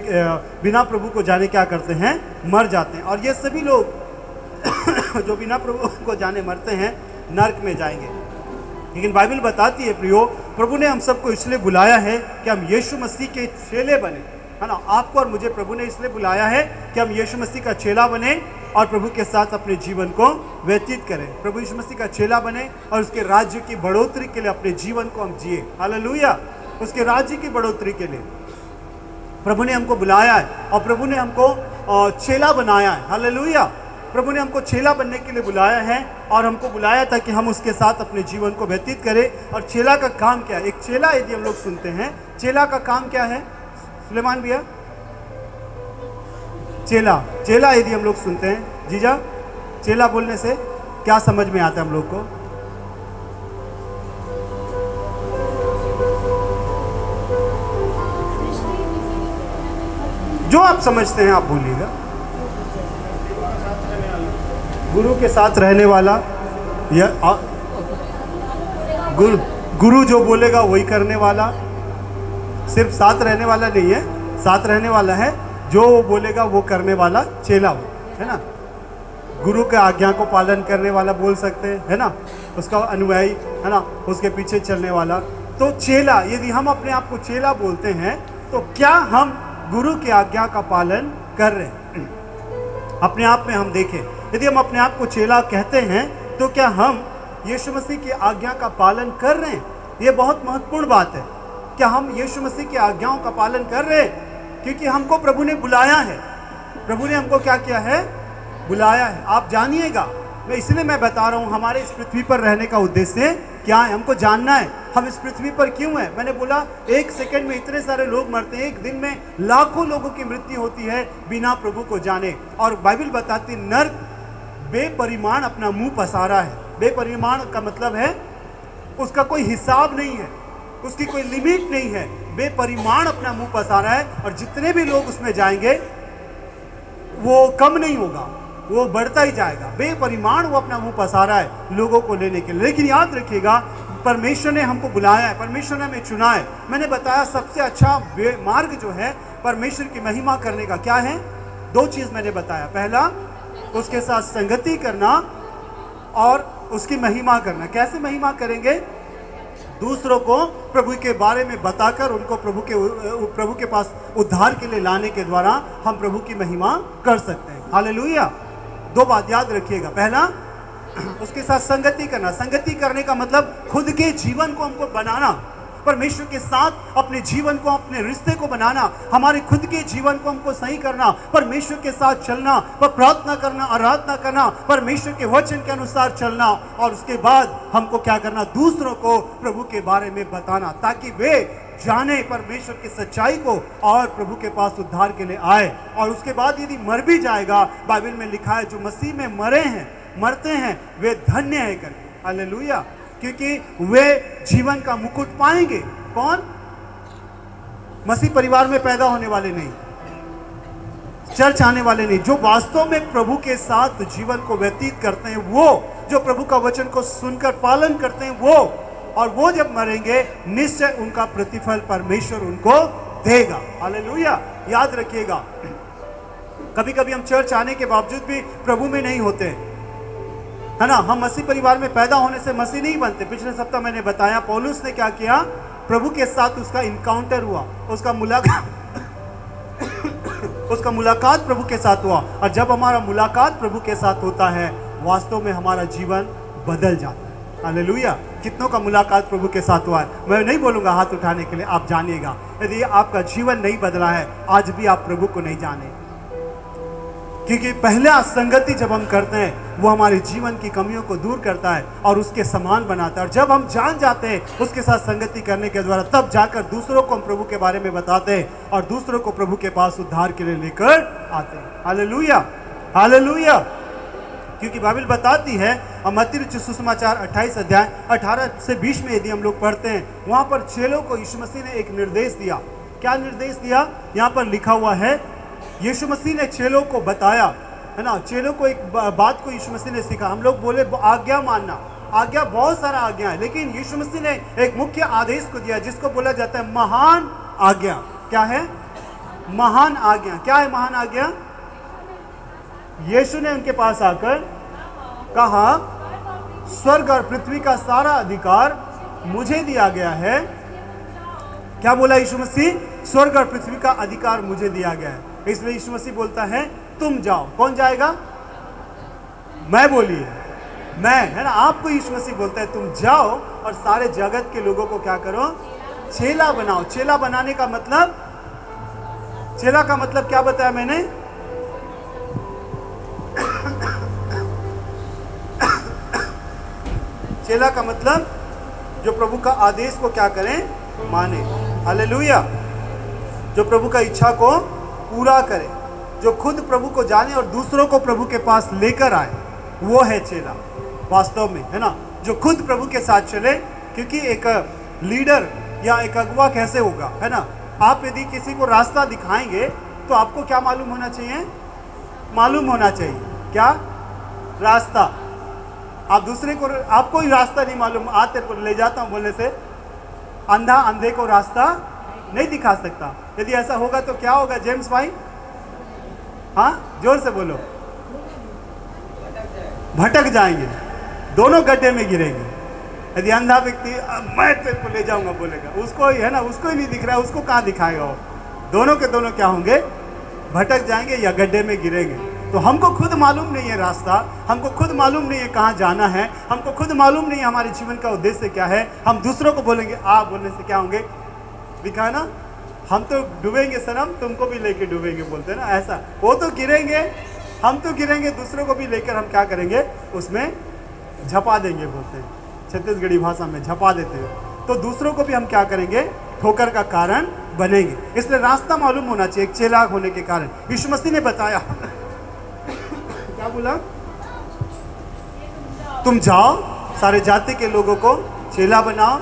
बिना प्रभु को जाने क्या करते हैं? मर जाते हैं। और ये सभी लोग जो बिना प्रभु को जाने मरते हैं, नरक में जाएंगे। लेकिन बाइबल बताती है प्रियो, प्रभु ने हम सबको इसलिए बुलाया है कि हम यीशु मसीह के चेले बने, है ना। आपको और मुझे प्रभु ने इसलिए बुलाया है कि हम यीशु मसीह का चेला बने और प्रभु के साथ अपने जीवन को व्यतीत करें। प्रभु यीशु मसीह का चेला बने और उसके राज्य की बढ़ोतरी के लिए अपने जीवन को हम जिए। हालेलुया। उसके राज्य की बढ़ोतरी के लिए प्रभु ने हमको बुलाया है और प्रभु ने हमको चेला बनाया है। हालेलुया। प्रभु ने हमको चेला बनने के लिए बुलाया है और हमको बुलाया था कि हम उसके साथ अपने जीवन को व्यतीत करें। और चेला का काम क्या है? एक चेला यदि हम लोग सुनते हैं, चेला का काम क्या है? सुलेमान भैया, चेला यदि हम लोग सुनते हैं, जीजा, चेला बोलने से क्या समझ में आता है हम लोग को? जो आप समझते हैं आप बोलिएगा। गुरु के साथ रहने वाला, या गुरु जो बोलेगा वही करने वाला। सिर्फ साथ रहने वाला नहीं है, साथ रहने वाला है, जो वो बोलेगा वो करने वाला चेला हो, है ना। गुरु के आज्ञा को पालन करने वाला बोल सकते हैं, है ना, उसका अनुयायी, है ना, उसके पीछे चलने वाला। तो चेला, यदि हम अपने आप को चेला बोलते हैं तो क्या हम गुरु की आज्ञा का पालन कर रहे हैं? अपने आप में हम देखें, यदि हम अपने आप को चेला कहते हैं तो क्या हम यीशु मसीह की आज्ञा का पालन कर रहे हैं? ये बहुत महत्वपूर्ण बात है। क्या हम यीशु मसीह की आज्ञाओं का पालन कर रहे हैं? क्योंकि हमको प्रभु ने बुलाया है। प्रभु ने हमको क्या किया है? बुलाया है। आप जानिएगा, इसलिए मैं बता रहा हूँ हमारे इस पृथ्वी पर रहने का उद्देश्य क्या है, हमको जानना है हम इस पृथ्वी पर क्यों हैं। मैंने बोला एक सेकंड में इतने सारे लोग मरते हैं, एक दिन में लाखों लोगों की मृत्यु होती है बिना प्रभु को जाने। और बाइबल बताती नर्क बेपरिमाण अपना मुंह पसारा है। बेपरिमाण का मतलब है उसका कोई हिसाब नहीं है, उसकी कोई लिमिट नहीं है। बेपरिमाण अपना मुंह पसारा है और जितने भी लोग उसमें जाएंगे वो कम नहीं होगा, वो बढ़ता ही जाएगा। बेपरिमाण वो अपना मुंह पसारा है लोगों को लेने के लिए। लेकिन याद रखिएगा, परमेश्वर ने हमको बुलाया है, परमेश्वर ने हमें चुना है। मैंने बताया सबसे अच्छा मार्ग जो है परमेश्वर की महिमा करने का क्या है? दो चीज मैंने बताया। पहला, उसके साथ संगति करना और उसकी महिमा करना। कैसे महिमा करेंगे? दूसरों को प्रभु के बारे में बताकर उनको प्रभु के पास उद्धार के लिए लाने के द्वारा हम प्रभु की महिमा कर सकते हैं। हालेलुया। दो बात याद रखिएगा। पहला, उसके साथ संगति करना। संगति करने का मतलब खुद के जीवन को हमको बनाना, परमेश्वर के साथ अपने जीवन को, अपने रिश्ते को बनाना, हमारे खुद के जीवन को हमको सही करना, परमेश्वर के साथ चलना, पर प्रार्थना करना, आराधना करना, परमेश्वर के वचन के अनुसार चलना। और उसके बाद हमको क्या करना? दूसरों को प्रभु के बारे में बताना, ताकि वे जाने परमेश्वर की सच्चाई को और प्रभु के पास उद्धार के लिए आए। और उसके बाद यदि मर भी जाएगा, बाइबल में लिखा है जो मसीह में मरते हैं वे धन्य है करके। हालेलुया। क्योंकि वे जीवन का मुकुट पाएंगे। कौन? मसीह परिवार में पैदा होने वाले नहीं, चर्च आने वाले नहीं, जो वास्तव में प्रभु के साथ जीवन को व्यतीत करते हैं, वो जो प्रभु का वचन को सुनकर पालन करते हैं, वो, और वो जब मरेंगे निश्चय उनका प्रतिफल परमेश्वर उनको देगा। हालेलुया। याद रखिएगा, कभी कभी हम चर्च आने के बावजूद भी प्रभु में नहीं होते, है ना। हम मसीह परिवार में पैदा होने से मसीह नहीं बनते। पिछले सप्ताह मैंने बताया पौलुस ने क्या किया, प्रभु के साथ उसका इनकाउंटर हुआ, उसका मुलाकात प्रभु के साथ हुआ। और जब हमारा मुलाकात प्रभु के साथ होता है, वास्तव में हमारा जीवन बदल जाता है। हालेलुया। कितनों का मुलाकात प्रभु के साथ हुआ है? मैं नहीं बोलूंगा हाथ उठाने के लिए, आप जानिएगा। यदि आपका जीवन नहीं बदला है, आज भी आप प्रभु को नहीं जाने। क्योंकि पहला संगति जब हम करते हैं, वो हमारे जीवन की कमियों को दूर करता है और उसके समान बनाता है। और जब हम जान जाते हैं उसके साथ संगति करने के द्वारा, तब जाकर दूसरों को हम प्रभु के बारे में बताते हैं और दूसरों को प्रभु के पास उद्धार के लिए लेकर आते हैं। Hallelujah, hallelujah. क्योंकि बाइबल बताती है, मत्ती रचित सुसमाचार 28 अध्याय 18 से 20 में यदि हम लोग पढ़ते हैं, वहां पर चेलों को यीशु मसीह ने एक निर्देश दिया। क्या निर्देश दिया? यहाँ पर लिखा हुआ है, यीशु मसीह ने चेलों को बताया, है ना। चेलों को एक बात को यीशु मसीह ने सिखा। हम लोग बोले आज्ञा मानना, आज्ञा, बहुत सारा आज्ञा है, लेकिन यीशु मसीह ने एक मुख्य आदेश को दिया जिसको बोला जाता है महान आज्ञा। क्या है? महान आज्ञा। क्या है महान आज्ञा? यीशु ने उनके पास आकर कहा, स्वर्ग और पृथ्वी का सारा अधिकार मुझे दिया गया है। क्या बोला यीशु मसीह? स्वर्ग और पृथ्वी का अधिकार मुझे दिया गया है। इसलिए यीशु मसीह बोलता है तुम जाओ। कौन जाएगा? मैं, बोलिए मैं, है ना। आपको यीशु मसीह बोलता है तुम जाओ और सारे जगत के लोगों को क्या करो? चेला बनाओ। चेला बनाने का मतलब, चेला का मतलब क्या बताया मैंने? चेला का मतलब जो प्रभु का आदेश को क्या करें? माने। हालेलुया। जो प्रभु का इच्छा को पूरा करे, जो खुद प्रभु को जाने और दूसरों को प्रभु के पास लेकर आए, वो है चेला वास्तव में, है ना। जो खुद प्रभु के साथ चले। क्योंकि एक लीडर या एक अगुवा कैसे होगा, है ना। आप यदि किसी को रास्ता दिखाएंगे तो आपको क्या मालूम होना चाहिए? मालूम होना चाहिए क्या? रास्ता। आप दूसरे को, आपको ही रास्ता नहीं मालूम, आज तेरे को ले जाता हूं बोलने से अंधा अंधे को रास्ता नहीं दिखा सकता। यदि ऐसा होगा तो क्या होगा जेम्स भाई? हाँ, जोर से बोलो। भटक जाएंगे, दोनों गड्ढे में गिरेंगे। यदि अंधा व्यक्ति मैं तेरे को ले जाऊंगा बोलेगा, उसको ही है ना, उसको ही नहीं दिख रहा है, उसको कहाँ दिखाएगा वो? दोनों के दोनों क्या होंगे? भटक जाएंगे या गड्ढे में गिरेंगे। तो हमको खुद मालूम नहीं है रास्ता, हमको खुद मालूम नहीं है कहाँ जाना है, हमको खुद मालूम नहीं है हमारे जीवन का उद्देश्य क्या है। हम दूसरों को बोलेंगे, आप बोलने से क्या होंगे? दिखा ना, हम तो डूबेंगे सनम, तुमको भी लेके डूबेंगे बोलते हैं ना, ऐसा। वो तो गिरेंगे, हम तो गिरेंगे, दूसरों को भी लेकर हम क्या करेंगे? उसमें झपा देंगे बोलते हैं, छत्तीसगढ़ी भाषा में झपा देते हैं। तो दूसरों को भी हम क्या करेंगे? ठोकर का कारण बनेंगे। इसलिए रास्ता मालूम होना चाहिए एक चेला होने के कारण। यीशु मसीह ने बताया क्या बोला? तुम जाओ, सारे जाति के लोगों को चेला बनाओ,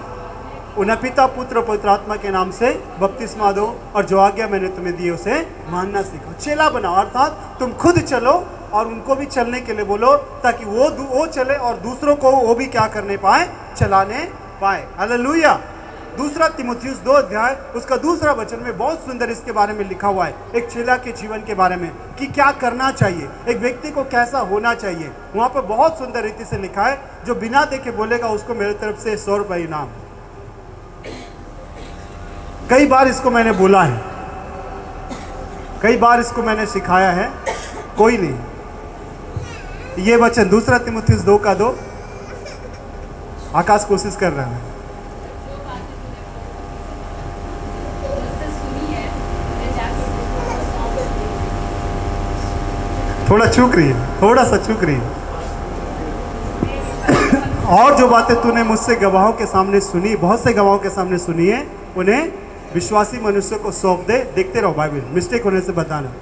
उन्हें पिता पुत्र पवित्र आत्मा के नाम से बपतिस्मा दो, और जो आज्ञा मैंने तुम्हें दी उसे मानना सीखो। चेला बनाओ अर्थात तुम खुद चलो और उनको भी चलने के लिए बोलो, ताकि वो चले और दूसरों को वो भी क्या करने पाए? चलाने पाए। हालेलुया। दूसरा तीमुथियुस 2 अध्याय उसका दूसरा वचन में बहुत सुंदर इसके बारे में लिखा हुआ है, एक चेला के जीवन के बारे में, कि क्या करना चाहिए, एक व्यक्ति को कैसा होना चाहिए। वहां पर बहुत सुंदर रीति से लिखा है, जो बिना देखे बोलेगा उसको मेरे तरफ से 100 रुपये इनाम। कई बार इसको मैंने बोला है, कई बार इसको मैंने सिखाया है, कोई नहीं। ये वचन दूसरा तीमुथियुस 2 का 2, आकाश कोशिश कर रहा है। थोड़ा चूक रही है, थोड़ा सा चूक रही है। और जो बातें तूने मुझसे गवाहों के सामने सुनी, बहुत से गवाहों के सामने सुनी है, उन्हें विश्वासी मनुष्य को सौंप दे। देखते रहो बाइबल, मिस्टेक होने से बताना।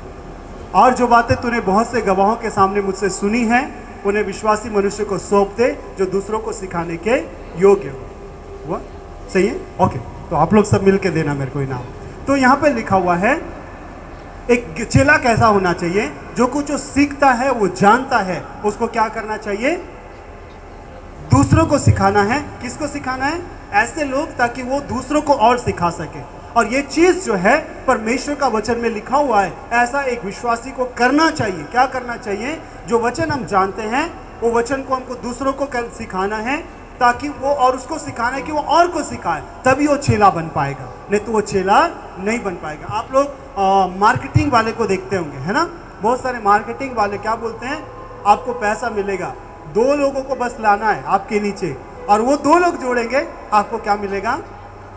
और जो बातें तूने बहुत से गवाहों के सामने मुझसे सुनी हैं, उन्हें विश्वासी मनुष्य को सौंप दे, जो दूसरों को सिखाने के योग्य हो। हुआ? सही है? ओके, तो आप लोग सब मिल के देना मेरे को इनाम। तो यहाँ पे लिखा हुआ है, एक चेला कैसा होना चाहिए? जो कुछ जो सीखता है, वो जानता है, उसको क्या करना चाहिए? दूसरों को सिखाना है। किसको सिखाना है? ऐसे लोग, ताकि वो दूसरों को और सिखा सके। और ये चीज जो है परमेश्वर का वचन में लिखा हुआ है, ऐसा एक विश्वासी को करना चाहिए। क्या करना चाहिए? जो वचन हम जानते हैं, वो वचन को हमको दूसरों को सिखाना है, ताकि वो, और उसको सिखाना है कि वो और को सिखाए, तभी वो चेला बन पाएगा, नहीं तो वो चेला नहीं बन पाएगा। आप लोग मार्केटिंग वाले को देखते होंगे, है ना? बहुत सारे मार्केटिंग वाले क्या बोलते हैं? आपको पैसा मिलेगा, 2 लोगों को बस लाना है आपके नीचे, और वो 2 लोग जोड़ेंगे, आपको क्या मिलेगा?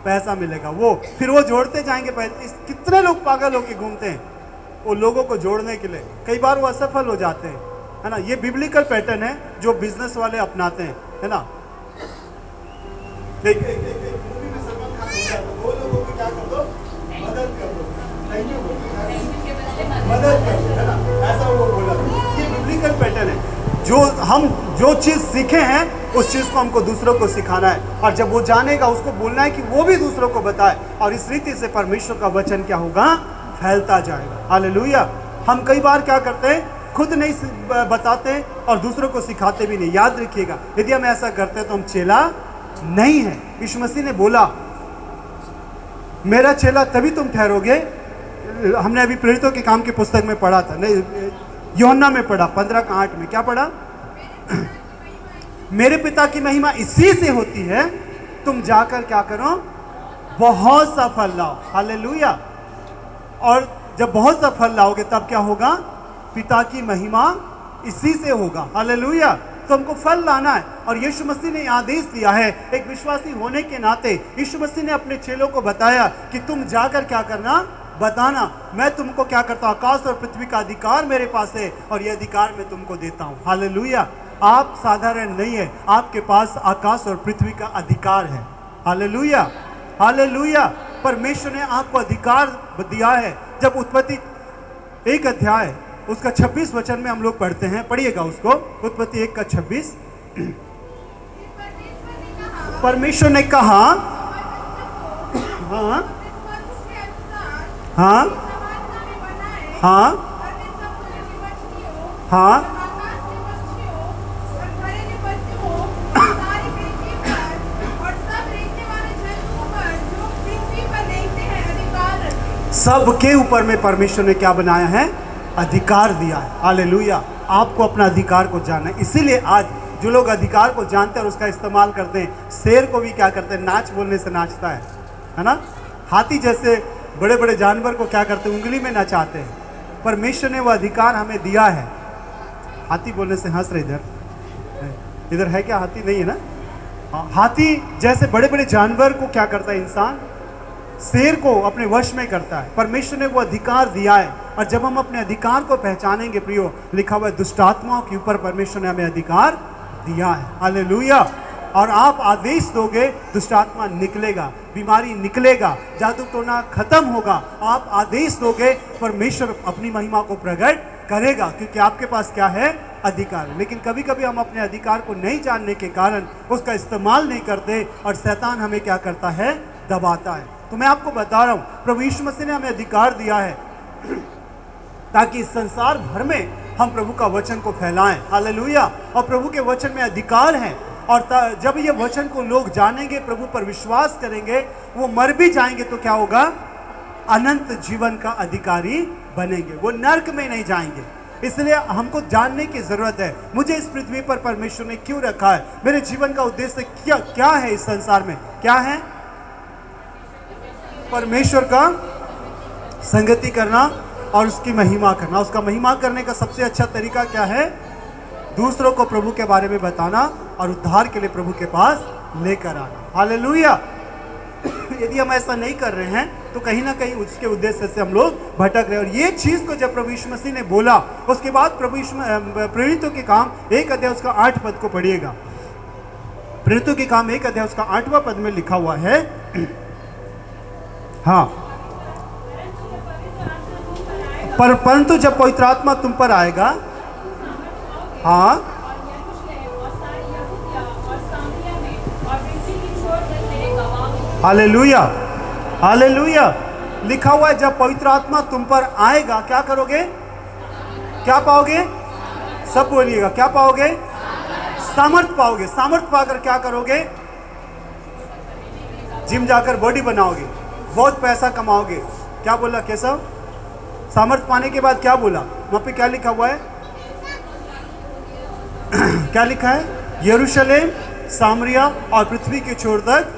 पैसा मिलेगा। वो फिर वो जोड़ते जाएंगे पैसे। कितने लोग पागल होके घूमते हैं वो लोगों को जोड़ने के लिए, कई बार वो असफल हो जाते हैं, है ना? ये बिब्लिकल पैटर्न है जो बिजनेस वाले अपनाते हैं, है ना? एक मूवी में सलमान खान बोलता है, 2 लोगों को क्या कर दो? मदद कर दो, थैंक यू मदद कर दो, है ना? ऐसा वो बोला। ये बिब्लिकल पैटर्न है। जो चीज़ सीखे हैं, उस चीज़ को हमको दूसरों को सिखाना है, और जब वो जानेगा, उसको बोलना है कि वो भी दूसरों को बताए, और इस रीति से परमेश्वर का वचन क्या होगा? फैलता जाएगा। हालेलुया। हम कई बार क्या करते हैं? खुद नहीं बताते और दूसरों को सिखाते भी नहीं। याद रखिएगा, यदि हम ऐसा करते हैं तो हम चेला नहीं है। यीशु मसीह ने बोला, मेरा चेला तभी तुम ठहरोगे। हमने अभी प्रेरितों के काम की पुस्तक में पढ़ा था, नहीं, यूहन्ना में पढ़ा, 15 का 8 में क्या पढ़ा? मेरे पिता की महिमा इसी से होती है, तुम जाकर क्या करो? बहुत सा फल लाओ। हालेलुया। और जब बहुत सा फल लाओगे तब क्या होगा? पिता की महिमा इसी से होगा। हालेलुया। तो हमको फल लाना है, और यीशु मसीह ने आदेश दिया है, एक विश्वासी होने के नाते यीशु मसीह ने अपने चेलों को बताया कि तुम जाकर क्या करना? बताना, मैं तुमको क्या करता हूँ? आकाश और पृथ्वी का अधिकार मेरे पास है, और ये अधिकार मैं तुमको देता हूँ। हालेलुया। आप साधारण नहीं है, आपके पास आकाश और पृथ्वी का अधिकार है। Hallelujah, hallelujah. परमेश्वर ने आपको अधिकार दिया है। जब उत्पत्ति 1 अध्याय उसका 26 वचन में हम लोग पढ़ते हैं, पढ़िएगा उसको, उत्पत्ति 1 का 26। परमेश्वर ने कहा, हाँ हाँ हाँ हाँ, सबके ऊपर में परमेश्वर ने क्या बनाया है? अधिकार दिया है। हालेलुया। आपको अपना अधिकार को जानना है। इसीलिए आज जो लोग अधिकार को जानते हैं और उसका इस्तेमाल करते हैं, शेर को भी क्या करते हैं, नाच बोलने से नाचता है ना। हाथी जैसे बड़े बड़े जानवर को क्या करते हैं, उंगली में नचाते हैं। परमेश्वर ने वह अधिकार हमें दिया है। हाथी बोलने से हंस रहे, इधर है क्या हाथी? नहीं है ना। हाथी जैसे बड़े बड़े जानवर को क्या करता है इंसान, शेर को अपने वश में करता है। परमेश्वर ने वो अधिकार दिया है, और जब हम अपने अधिकार को पहचानेंगे प्रियो, लिखा हुआ है दुष्ट आत्माओं के ऊपर परमेश्वर ने हमें अधिकार दिया है। हालेलुया। और आप आदेश दोगे, दुष्ट आत्मा निकलेगा, बीमारी निकलेगा, जादू टोना खत्म होगा। आप आदेश दोगे, परमेश्वर अपनी महिमा को प्रकट करेगा, क्योंकि आपके पास क्या है, अधिकार। लेकिन कभी कभी हम अपने अधिकार को नहीं जानने के कारण उसका इस्तेमाल नहीं करते, और शैतान हमें क्या करता है, दबाता है। तो मैं आपको बता रहा हूं, प्रभु यीशु मसीह ने हमें अधिकार दिया है ताकि इस संसार भर में हम प्रभु का वचन को फैलाएं। हालेलुया। और प्रभु के वचन में अधिकार है, और जब ये वचन को लोग जानेंगे, प्रभु पर विश्वास करेंगे, वो मर भी जाएंगे तो क्या होगा, अनंत जीवन का अधिकारी बनेंगे, वो नरक में नहीं जाएंगे। इसलिए हमको जानने की जरूरत है, मुझे इस पृथ्वी पर परमेश्वर ने क्यों रखा है, मेरे जीवन का उद्देश्य क्या है, इस संसार में क्या है, परमेश्वर का संगति करना और उसकी महिमा करना। उसका महिमा करने का सबसे अच्छा तरीका क्या है, दूसरों को प्रभु के बारे में बताना और उद्धार के लिए प्रभु के पास लेकर आना। हालेलुया। यदि हम ऐसा नहीं कर रहे हैं तो कहीं ना कहीं उसके उद्देश्य से हम लोग भटक रहे हैं। और ये चीज को जब प्रभु यीशु मसीह ने बोला, उसके बाद प्रभु यीशु प्रेरितों के काम 1 अध्याय उसका 8 पद को पढ़िएगा। प्रेरितों के काम 1 अध्याय उसका 8वां पद में लिखा हुआ है, हाँ, परंतु जब पवित्र आत्मा तुम पर आएगा, हाँ, हालेलुया, हालेलुया। लिखा हुआ है जब पवित्र आत्मा तुम पर आएगा, क्या करोगे, क्या पाओगे, सब बोलिएगा, क्या पाओगे, सामर्थ पाओगे। सामर्थ पाकर क्या करोगे, जिम जाकर बॉडी बनाओगे, बहुत पैसा कमाओगे। क्या बोला केशव, सामर्थ पाने के बाद क्या बोला, वहां पे क्या लिखा हुआ है क्या लिखा है, यरूशलेम, सामरिया और पृथ्वी के छोर तक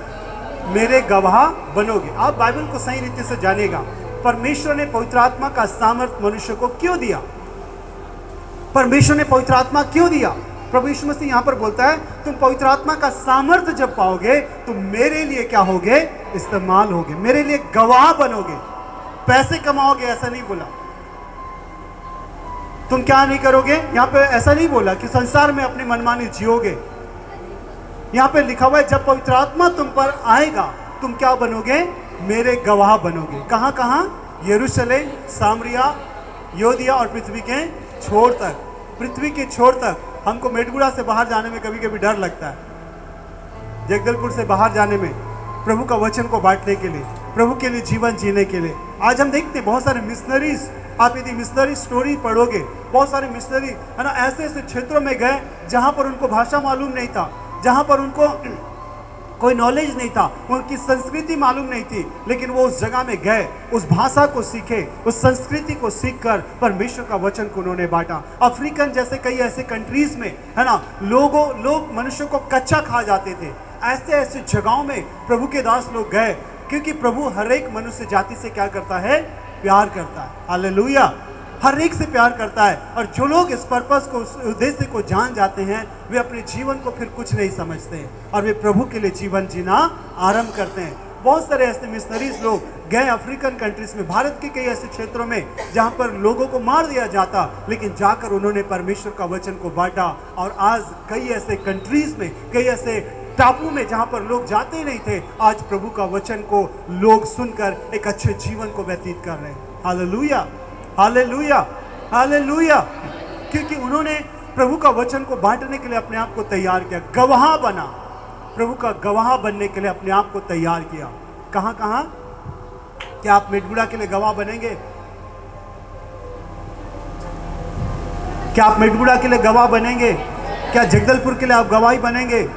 मेरे गवाह बनोगे। आप बाइबल को सही रीति से जानेगा। परमेश्वर ने पवित्र आत्मा का सामर्थ मनुष्य को क्यों दिया, परमेश्वर ने पवित्र आत्मा क्यों दिया। प्रभु यीशु मसीह यहां पर बोलता है, तुम पवित्र आत्मा का सामर्थ्य जब पाओगे तो मेरे लिए क्या होगे, इस्तेमाल होगे, मेरे लिए गवाह बनोगे। पैसे कमाओगे ऐसा नहीं बोला, तुम क्या नहीं करोगे, यहां पे ऐसा नहीं बोला कि संसार में अपनी मनमानी जियोगे। यहां पे लिखा हुआ है जब पवित्र आत्मा तुम पर आएगा तुम क्या बनोगे, मेरे गवाह बनोगे। कहां कहां, यरूशलेम, सामरिया, योदिया और पृथ्वी के छोर तक। पृथ्वी के छोर तक। हमको मेडगुड़ा से बाहर जाने में कभी कभी डर लगता है, जगदलपुर से बाहर जाने में, प्रभु का वचन को बांटने के लिए, प्रभु के लिए जीवन जीने के लिए। आज हम देखते हैं बहुत सारे मिशनरीज, आप यदि मिशनरी स्टोरी पढ़ोगे, बहुत सारे मिशनरी है ना, ऐसे ऐसे क्षेत्रों में गए जहां पर उनको भाषा मालूम नहीं था, जहां पर उनको कोई नॉलेज नहीं था, उनकी संस्कृति मालूम नहीं थी, लेकिन वो उस जगह में गए, उस भाषा को सीखे, उस संस्कृति को सीखकर परमेश्वर का वचन को उन्होंने बांटा। अफ्रीकन जैसे कई ऐसे कंट्रीज में है ना, लोग मनुष्यों को कच्चा खा जाते थे। ऐसे ऐसे जगहों में प्रभु के दास लोग गए, क्योंकि प्रभु हर एक मनुष्य जाति से क्या करता है, प्यार करता है। हालेलुया। हर एक से प्यार करता है। और जो लोग इस पर्पस को, उस उद्देश्य को जान जाते हैं, वे अपने जीवन को फिर कुछ नहीं समझते हैं और वे प्रभु के लिए जीवन जीना आरंभ करते हैं। बहुत सारे ऐसे मिशनरीज लोग गए अफ्रीकन कंट्रीज में, भारत के कई ऐसे क्षेत्रों में जहां पर लोगों को मार दिया जाता, लेकिन जाकर उन्होंने परमेश्वर का वचन को बांटा। और आज कई ऐसे कंट्रीज में, कई ऐसे टापू में जहां पर लोग जाते ही नहीं थे, आज प्रभु का वचन को लोग सुनकर एक अच्छे जीवन को व्यतीत कर रहे हैं। हालेलुया, हालेलुया, हालेलुया। क्योंकि उन्होंने प्रभु का वचन को बांटने के लिए अपने आप को तैयार किया, गवाह बना, प्रभु का गवाह बनने के लिए अपने आप को तैयार किया। कहां कहां, क्या आप मेडगुड़ा के लिए गवाह बनेंगे, क्या आप मेडगुड़ा के लिए गवाह बनेंगे, क्या जगदलपुर के लिए आप गवाही बनेंगे।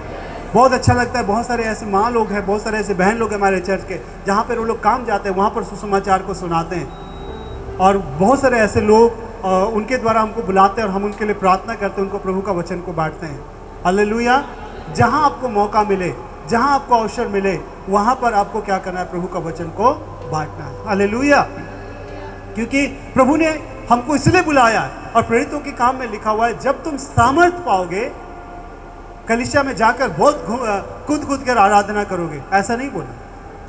बहुत अच्छा लगता है, बहुत सारे ऐसे माँ लोग हैं, बहुत सारे ऐसे बहन लोग हैं हमारे चर्च के, जहाँ पर वो लोग काम जाते हैं, वहाँ पर सुसमाचार को सुनाते हैं। और बहुत सारे ऐसे लोग उनके द्वारा हमको बुलाते हैं और हम उनके लिए प्रार्थना करते हैं, उनको प्रभु का वचन को बांटते हैं। हालेलुया। जहाँ आपको मौका मिले, जहाँ आपको अवसर मिले, वहाँ पर आपको क्या करना है? प्रभु का वचन को बांटना है। हालेलुया। क्योंकि प्रभु ने हमको इसलिए बुलाया है और प्रेरितों के काम में लिखा हुआ है, जब तुम सामर्थ पाओगे कलीसिया में जाकर बहुत कूद कर आराधना करोगे। ऐसा नहीं बोला।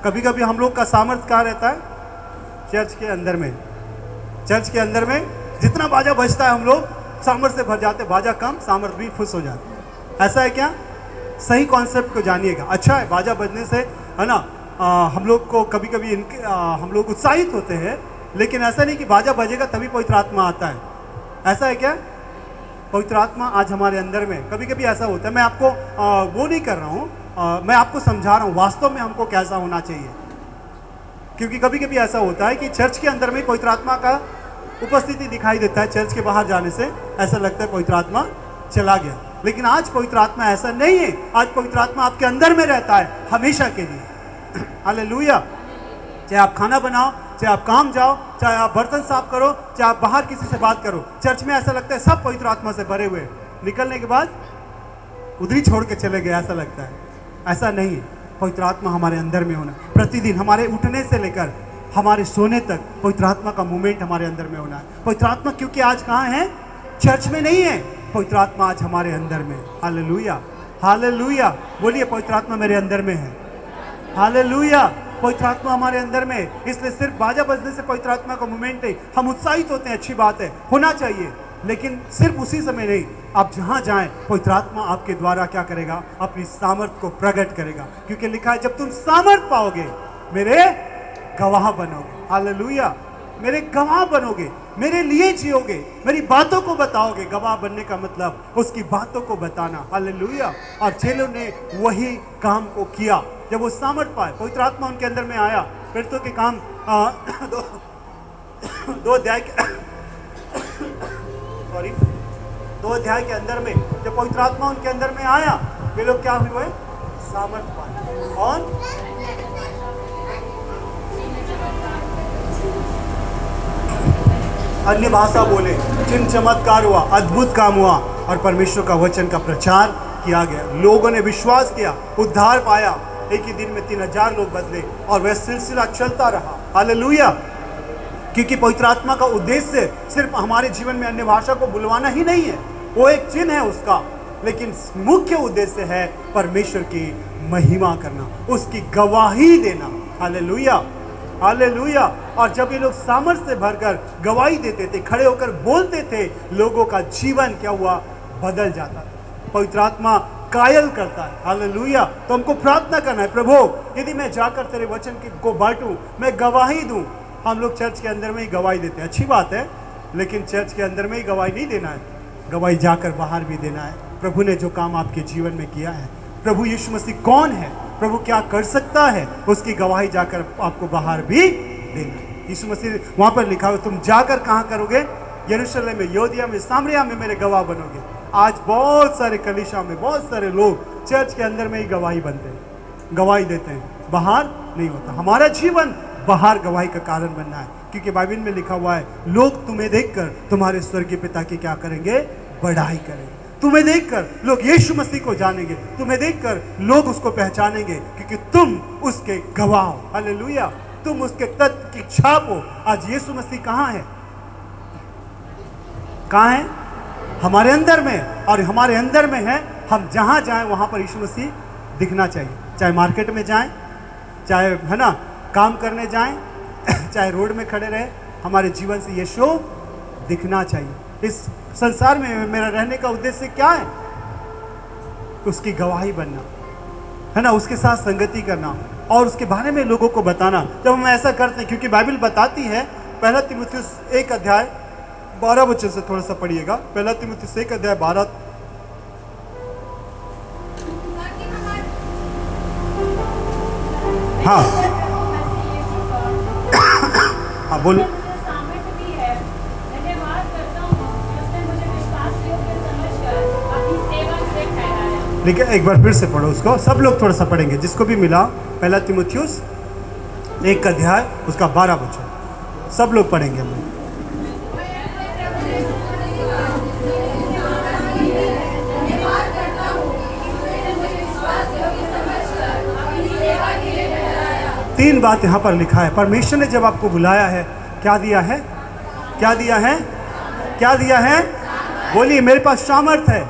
कभी कभी हम लोग का सामर्थ कहाँ रहता है? चर्च के अंदर में। चर्च के अंदर में जितना बाजा बजता है हम लोग सामर्थ से भर जाते, बाजा कम सामर्थ भी फुस हो जाते हैं। ऐसा है क्या? सही कॉन्सेप्ट को जानिएगा। अच्छा है बाजा बजने से, है ना, हम लोग को कभी कभी हम लोग उत्साहित होते हैं, लेकिन ऐसा नहीं कि बाजा बजेगा तभी पवित्र आत्मा आता है। ऐसा है क्या? पवित्र आत्मा आज हमारे अंदर में, कभी कभी ऐसा होता है। मैं आपको वो नहीं कर रहा हूँ, मैं आपको समझा रहा हूँ वास्तव में हमको कैसा होना चाहिए। क्योंकि कभी कभी ऐसा होता है कि चर्च के अंदर में पवित्र आत्मा का उपस्थिति दिखाई देता है, चर्च के बाहर जाने से ऐसा लगता है पवित्र आत्मा चला गया। लेकिन आज पवित्र आत्मा ऐसा नहीं है। आज पवित्र आत्मा आपके अंदर में रहता है हमेशा के लिए। हालेलुया। चाहे आप खाना बनाओ, चाहे आप काम जाओ, चाहे आप बर्तन साफ करो, चाहे आप बाहर किसी से बात करो, चर्च में ऐसा लगता है सब पवित्र आत्मा से भरे हुए, निकलने के बाद उधरी छोड़ के चले गए, ऐसा लगता है। ऐसा नहीं है। पवित्र आत्मा हमारे अंदर में होना, प्रतिदिन हमारे उठने से लेकर हमारे सोने तक पवित्र आत्मा का मूवमेंट हमारे अंदर में होना है। पवित्र आत्मा क्योंकि आज कहाँ है? चर्च में नहीं है। पवित्र आत्मा आज हमारे अंदर में। हालेलुया। हालेलुया। बोलिए पवित्र आत्मा मेरे अंदर में है। हालेलुया। पवित्र आत्मा हमारे अंदर में। इसलिए सिर्फ बाजा बजने से पवित्र आत्मा का मूवमेंट नहीं, हम उत्साहित होते हैं, अच्छी बात है, होना चाहिए, लेकिन सिर्फ उसी समय नहीं। आप जहां जाएं पवित्र आत्मा आपके द्वारा क्या करेगा? अपनी सामर्थ को प्रकट करेगा। क्योंकि लिखा है जब तुम सामर्थ पाओगे मेरे गवाह बनोगे। हालेलुया। मेरे गवाह बनोगे, मेरे लिए जियोगे, मेरी बातों को बताओगे। गवाह बनने का मतलब उसकी बातों को बताना। हालेलुया। और चेलों ने वही काम को किया जब वो सामर्थ पाए, पवित्र आत्मा उनके अंदर में आया। प्रेरितों के काम दो अध्याय के अंदर में जब पवित्र आत्मा उनके अंदर में आया, वे लोग क्या हुए? सामर्थ पाए और अन्य भाषा बोले, चिन्ह चमत्कार हुआ, अद्भुत काम हुआ और परमेश्वर का वचन का प्रचार किया गया। लोगों ने विश्वास किया, उद्धार पाया। एक ही दिन में 3000 लोग बदले और वह सिलसिला चलता रहा। हालेलुया। क्योंकि पवित्र आत्मा का उद्देश्य सिर्फ हमारे जीवन में अन्य भाषा को बुलवाना ही नहीं है, वो एक चिन्ह है उसका, लेकिन मुख्य उद्देश्य है परमेश्वर की महिमा करना, उसकी गवाही देना। हालेलुया। हालेलुया। और जब ये लोग सामर्थ से भरकर गवाही देते थे, खड़े होकर बोलते थे, लोगों का जीवन क्या हुआ? बदल जाता था। पवित्र आत्मा कायल करता है। हालेलुया। तो हमको प्रार्थना करना है, प्रभु यदि मैं जाकर तेरे वचन को बांटूं, मैं गवाही दूं। हम लोग चर्च के अंदर में ही गवाही देते हैं, अच्छी बात है, लेकिन चर्च के अंदर में ही गवाही नहीं देना है, गवाही जाकर बाहर भी देना है। प्रभु ने जो काम आपके जीवन में किया है, प्रभु यीशु मसीह कौन है, प्रभु क्या कर सकता है, उसकी गवाही जाकर आपको बाहर भी देना है। यीशु मसीह वहां पर लिखा हुआ, तुम जाकर कहाँ करोगे? यरूशलेम में, यहूदिया में, सामरिया में मेरे गवाह बनोगे। आज बहुत सारे कलीसिया में बहुत सारे लोग चर्च के अंदर में ही गवाही बनते हैं, गवाही देते हैं, बाहर नहीं होता। हमारा जीवन बाहर गवाही का कारण बनना है, क्योंकि बाइबल में लिखा हुआ है, लोग तुम्हें देखकर तुम्हारे स्वर्गीय पिता की क्या करेंगे? बढ़ाई करेंगे। तुम्हें देखकर लोग यीशु मसीह को जानेंगे, तुम्हें देखकर लोग उसको पहचानेंगे, क्योंकि तुम उसके गवाह हो। हालेलुया। तुम उसके तत्व की छाप हो। आज यीशु मसीह कहाँ है? कहाँ है? हमारे अंदर में। और हमारे अंदर में है, हम जहां जाएं वहां पर यीशु मसीह दिखना चाहिए। चाहे मार्केट में जाएं, चाहे है ना काम करने जाएं, चाहे रोड में खड़े रहे, हमारे जीवन से यीशु दिखना चाहिए। इस संसार में मेरा रहने का उद्देश्य क्या है? उसकी गवाही बनना, है ना, उसके साथ संगति करना और उसके बारे में लोगों को बताना। जब हम ऐसा करते हैं, क्योंकि बाइबल बताती है, पहला तीमुथियुस 1 अध्याय 12 वचन से थोड़ा सा पढ़िएगा। पहला तीमुथियुस 1 अध्याय 12। हाँ हाँ बोलो। लेकिन एक बार फिर से पढ़ो उसको, सब लोग थोड़ा सा पढ़ेंगे, जिसको भी मिला। पहला तीमुथियुस 1 अध्याय उसका 12 वचन सब लोग पढ़ेंगे हम। 3 बात यहाँ पर लिखा है। परमेश्वर ने जब आपको बुलाया है, क्या दिया है? क्या दिया है? क्या दिया है? बोलिए, मेरे पास सामर्थ है,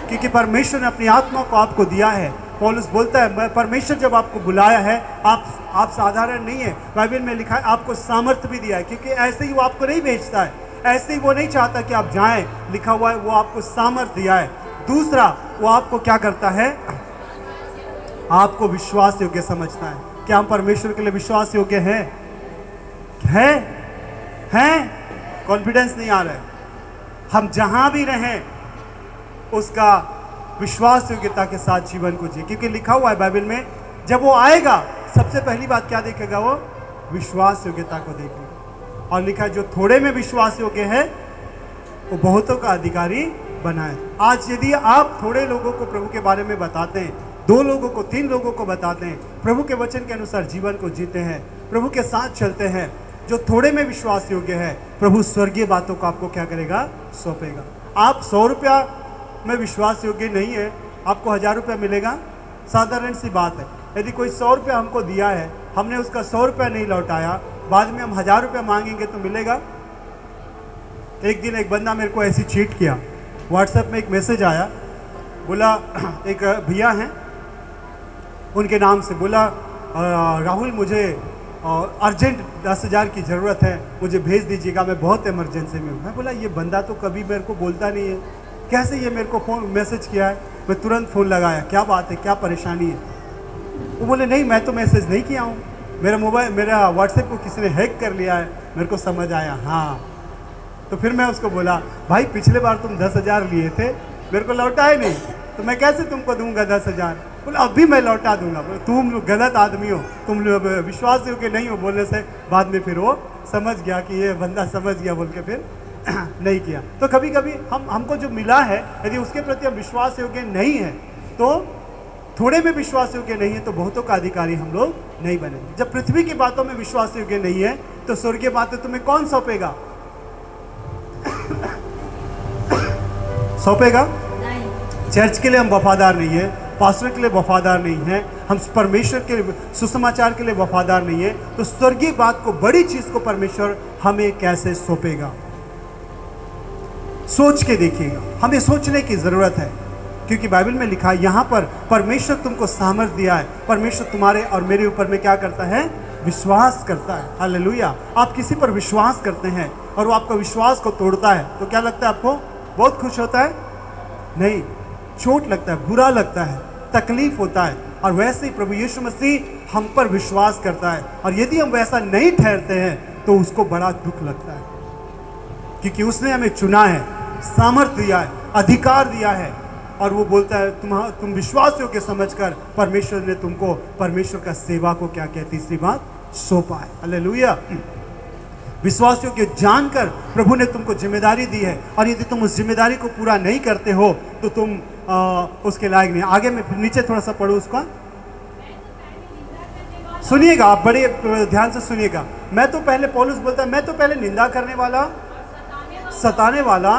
क्योंकि परमेश्वर ने अपनी आत्मा को आपको दिया है। पौलुस बोलता है, परमेश्वर जब आपको बुलाया है, आप साधारण नहीं है। बाइबल में लिखा है आपको सामर्थ भी दिया है, क्योंकि ऐसे ही वो आपको नहीं भेजता है, ऐसे ही वो नहीं चाहता कि आप जाएं। लिखा हुआ है वो आपको सामर्थ दिया है। दूसरा, वो आपको क्या करता है? आपको विश्वास योग्य समझता है। क्या हम परमेश्वर के लिए विश्वास योग्य हैं? कॉन्फिडेंस नहीं आ रहा है। हम जहां भी रहें उसका विश्वास योग्यता के साथ जीवन को जिए, क्योंकि लिखा हुआ है बाइबल में, जब वो आएगा सबसे पहली बात क्या देखेगा? वो विश्वास योग्यता को देखेगा। और लिखा है जो थोड़े में विश्वास योग्य है वो बहुतों का अधिकारी बनाए। आज यदि आप थोड़े लोगों को प्रभु के बारे में बताते हैं, 2 लोगों को, 3 लोगों को बताते हैं, प्रभु के वचन के अनुसार जीवन को जीते हैं, प्रभु के साथ चलते हैं, जो थोड़े में विश्वास योग्य है, प्रभु स्वर्गीय बातों को आपको क्या करेगा? सौंपेगा। आप 100 रुपया में विश्वास योग्य नहीं है, आपको 1000 रुपया मिलेगा? साधारण सी बात है। यदि कोई 100 रुपया हमको दिया है, हमने उसका 100 रुपया नहीं लौटाया, बाद में हम 1000 रुपया मांगेंगे तो मिलेगा? एक दिन एक बंदा मेरे को ऐसी चीट किया। व्हाट्सएप में एक मैसेज आया, बोला, एक भैया हैं, उनके नाम से, बोला राहुल मुझे अर्जेंट 10,000 की ज़रूरत है, मुझे भेज दीजिएगा, मैं बहुत इमरजेंसी में हूँ। मैं बोला ये बंदा तो कभी मेरे को बोलता नहीं है, कैसे ये मेरे को फ़ोन मैसेज किया है? मैं तुरंत फ़ोन लगाया, क्या बात है, क्या परेशानी है? वो बोले नहीं, मैं तो मैसेज नहीं किया हूँ, मेरा व्हाट्सएप को किसी ने हैक कर लिया है। मेरे को समझ आया, हाँ। तो फिर मैं उसको बोला, भाई पिछले बार तुम 10,000 लिए थे, मेरे को लौटाए नहीं, तो मैं कैसे तुमको दूंगा 10,000? बोले अभी मैं लौटा दूंगा। तुम गलत आदमी हो, तुम विश्वास योग्य नहीं हो बोलने से बाद में फिर वो समझ गया कि ये बंदा समझ गया, बोल के फिर नहीं किया। तो कभी कभी हमको जो मिला है, यदि उसके प्रति हम विश्वास योग्य नहीं है, तो थोड़े में विश्वास योग्य नहीं है, तो बहुतों का अधिकारी हम लोग नहीं बनेंगे। जब पृथ्वी की बातों में विश्वास योग्य नहीं है, तो स्वर्गीय बातें तुम्हें कौन सौंपेगा? सौंपेगा? चर्च के लिए हम वफादार नहीं है, पास्टर के लिए वफादार नहीं है, हम परमेश्वर के सुसमाचार के लिए वफादार नहीं है, तो स्वर्गीय बात को, बड़ी चीज को परमेश्वर हमें कैसे सौंपेगा? सोच के देखिएगा, हमें सोचने की जरूरत है, क्योंकि बाइबल में लिखा है यहाँ पर परमेश्वर तुमको सामर्थ दिया है। परमेश्वर तुम्हारे और मेरे ऊपर में क्या करता है? विश्वास करता है। हालेलुया। आप किसी पर विश्वास करते हैं और वो आपका विश्वास को तोड़ता है, तो क्या लगता है आपको? बहुत खुश होता है? नहीं, चोट लगता है, बुरा लगता है, तकलीफ होता है। और वैसे ही प्रभु यीशु मसीह हम पर विश्वास करता है, और यदि हम वैसा नहीं ठहरते हैं तो उसको बड़ा दुख लगता है, क्योंकि उसने हमें चुना है, सामर्थ्य दिया है, अधिकार दिया है, और वो बोलता है तुम विश्वास योग्य समझकर परमेश्वर ने तुमको परमेश्वर का सेवा को क्या किया? तीसरी बात, सौंपा है। हालेलुया। विश्वास योग्य जानकर प्रभु ने तुमको जिम्मेदारी दी है, और यदि तुम उस जिम्मेदारी को पूरा नहीं करते हो तो तुम उसके लायक नहीं। आगे में नीचे थोड़ा सा पढ़ो उसका, सुनिएगा आप, बड़े ध्यान से सुनिएगा। मैं तो पहले, पौलुस बोलता है, मैं तो पहले निंदा करने वाला, सताने वाला,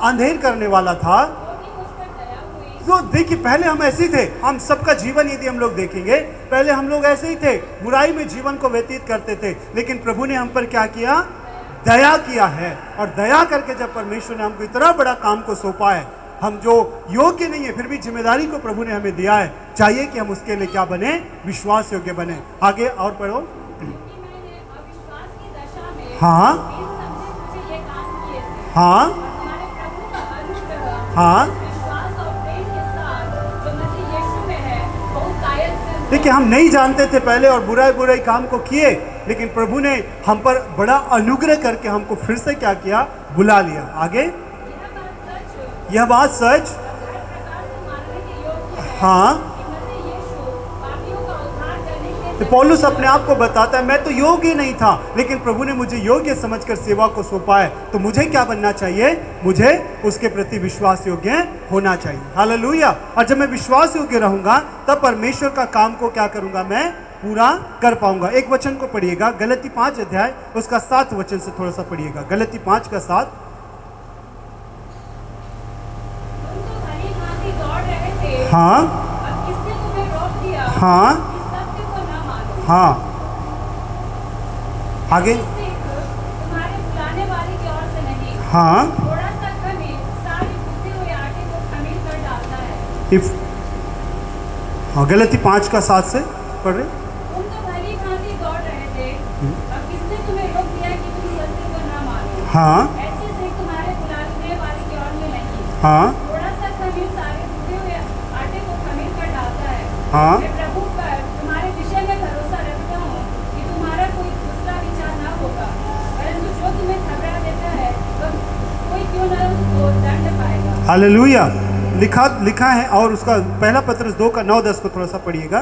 अंधेर करने वाला था। तो देखिए, पहले हम ऐसे थे, हम सबका जीवन यदि हम लोग देखेंगे, पहले हम लोग ऐसे ही थे, बुराई में जीवन को व्यतीत करते थे, लेकिन प्रभु ने हम पर क्या किया? दया किया है। और दया करके जब परमेश्वर ने हमको इतना बड़ा काम को सौंपा है, हम जो योग्य नहीं है फिर भी जिम्मेदारी को प्रभु ने हमें दिया है, चाहिए कि हम उसके लिए क्या बने? विश्वास योग्य बने। आगे और पढ़ो। हाँ हाँ हाँ। देखिए, हम नहीं जानते थे पहले और बुराई काम को किए, लेकिन प्रभु ने हम पर बड़ा अनुग्रह करके हमको फिर से क्या किया? बुला लिया। आगे, यह बात सच, हाँ। तो पौलुस अपने आप को बताता है, मैं तो योग्य नहीं था, लेकिन प्रभु ने मुझे योग्य समझकर सेवा को सौंपा है, तो मुझे क्या बनना चाहिए? मुझे उसके प्रति विश्वास योग्य होना चाहिए। हालेलुया। और जब मैं विश्वास योग्य रहूंगा, तब परमेश्वर का काम को क्या करूंगा? मैं पूरा कर पाऊंगा। एक वचन को पढ़िएगा, गलती 5 अध्याय उसका 7 वचन से थोड़ा सा पढ़िएगा। गलती 5 का 7। हाँ हाँ हाँ आगे तुम्हारे बुलाने वाले की ओर से नहीं, हाँ थोड़ा सा खमीर सारे गूंथे हुए आटे को खमीर कर डालता है। इफ हाँ गलती 5:7 से पढ़ रहे। तुम तो भली भांति दौड़ रहे थे, और किसने तुम्हें रोक दिया कि तुम सत्य को न मानो? हाँ ऐसे से तुम्हारे बुलाने वाले की ओर से नहीं, हाँ थोड़ा सा खमीर सारे गूंथे हुए आटे को खमीर कर डालता है। हाँ मैं प्रभु पर तुम्हारे विषय में भरोसा रखता हूँ कि तुम्हारा कोई दूसरा विचार ना होगा, परंतु जो तुम्हें घबरा देता है वह कोई क्यों न उसको दंड पाएगा। हालेलुया। लिखा है और उसका पहला पत्रस 2:9-10 को थोड़ा सा पढ़िएगा।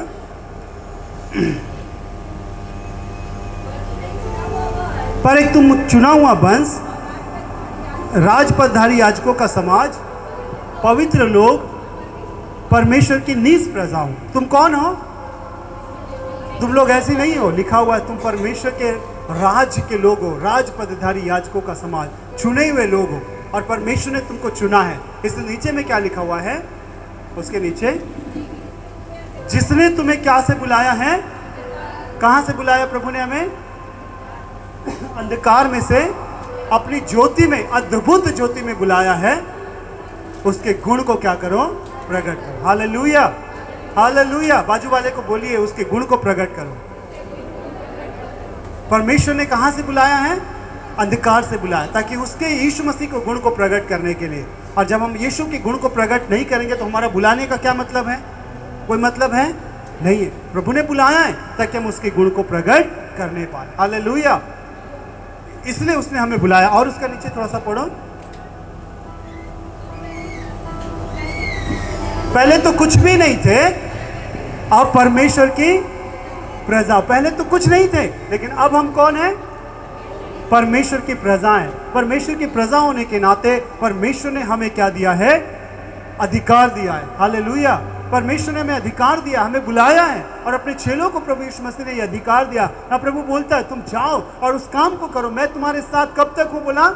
पर एक तुम चुना हुआ वंश, राजपदधारी याजकों का समाज, पवित्र लोग, परमेश्वर की नीज प्रजा हो। तुम कौन हो? तुम लोग ऐसे नहीं हो, लिखा हुआ है तुम परमेश्वर के राज्य के लोग हो, राजपदधारी याजकों का समाज, चुने हुए लोग हो, और परमेश्वर ने तुमको चुना है। इस नीचे में क्या लिखा हुआ है? उसके नीचे, जिसने तुम्हें क्या से बुलाया है? कहां से बुलाया प्रभु ने हमें? अंधकार में से अपनी ज्योति में, अद्भुत ज्योति में बुलाया है। उसके गुण को क्या करो? प्रकट करो। Hallelujah, hallelujah. बाजू वाले को बोलिए, उसके गुण को प्रकट करो। परमेश्वर ने कहां से बुलाया है? अंधकार से बुलाया, ताकि उसके यीशु मसीह को गुण को प्रकट करने के लिए। और जब हम यीशु के गुण को प्रकट नहीं करेंगे तो हमारा बुलाने का क्या मतलब है? कोई मतलब है नहीं है। प्रभु ने बुलाया है ताकि हम उसके गुण को प्रकट करने पाए। हालेलुया, इसलिए उसने हमें बुलाया। और उसका नीचे थोड़ा सा पढ़ो। पहले तो कुछ भी नहीं थे, अब परमेश्वर की प्रजा। पहले तो कुछ नहीं थे, लेकिन अब हम कौन है? परमेश्वर की प्रजा है। परमेश्वर की प्रजा होने के नाते परमेश्वर ने हमें क्या दिया है? अधिकार दिया है। हालेलुया। परमेश्वर ने हमें अधिकार दिया, हमें बुलाया है, और अपने चेलों को प्रभु यीशु मसीह ने यह अधिकार दिया। ना प्रभु बोलता है तुम जाओ और उस काम को करो, मैं तुम्हारे साथ कब तक हूं? बोला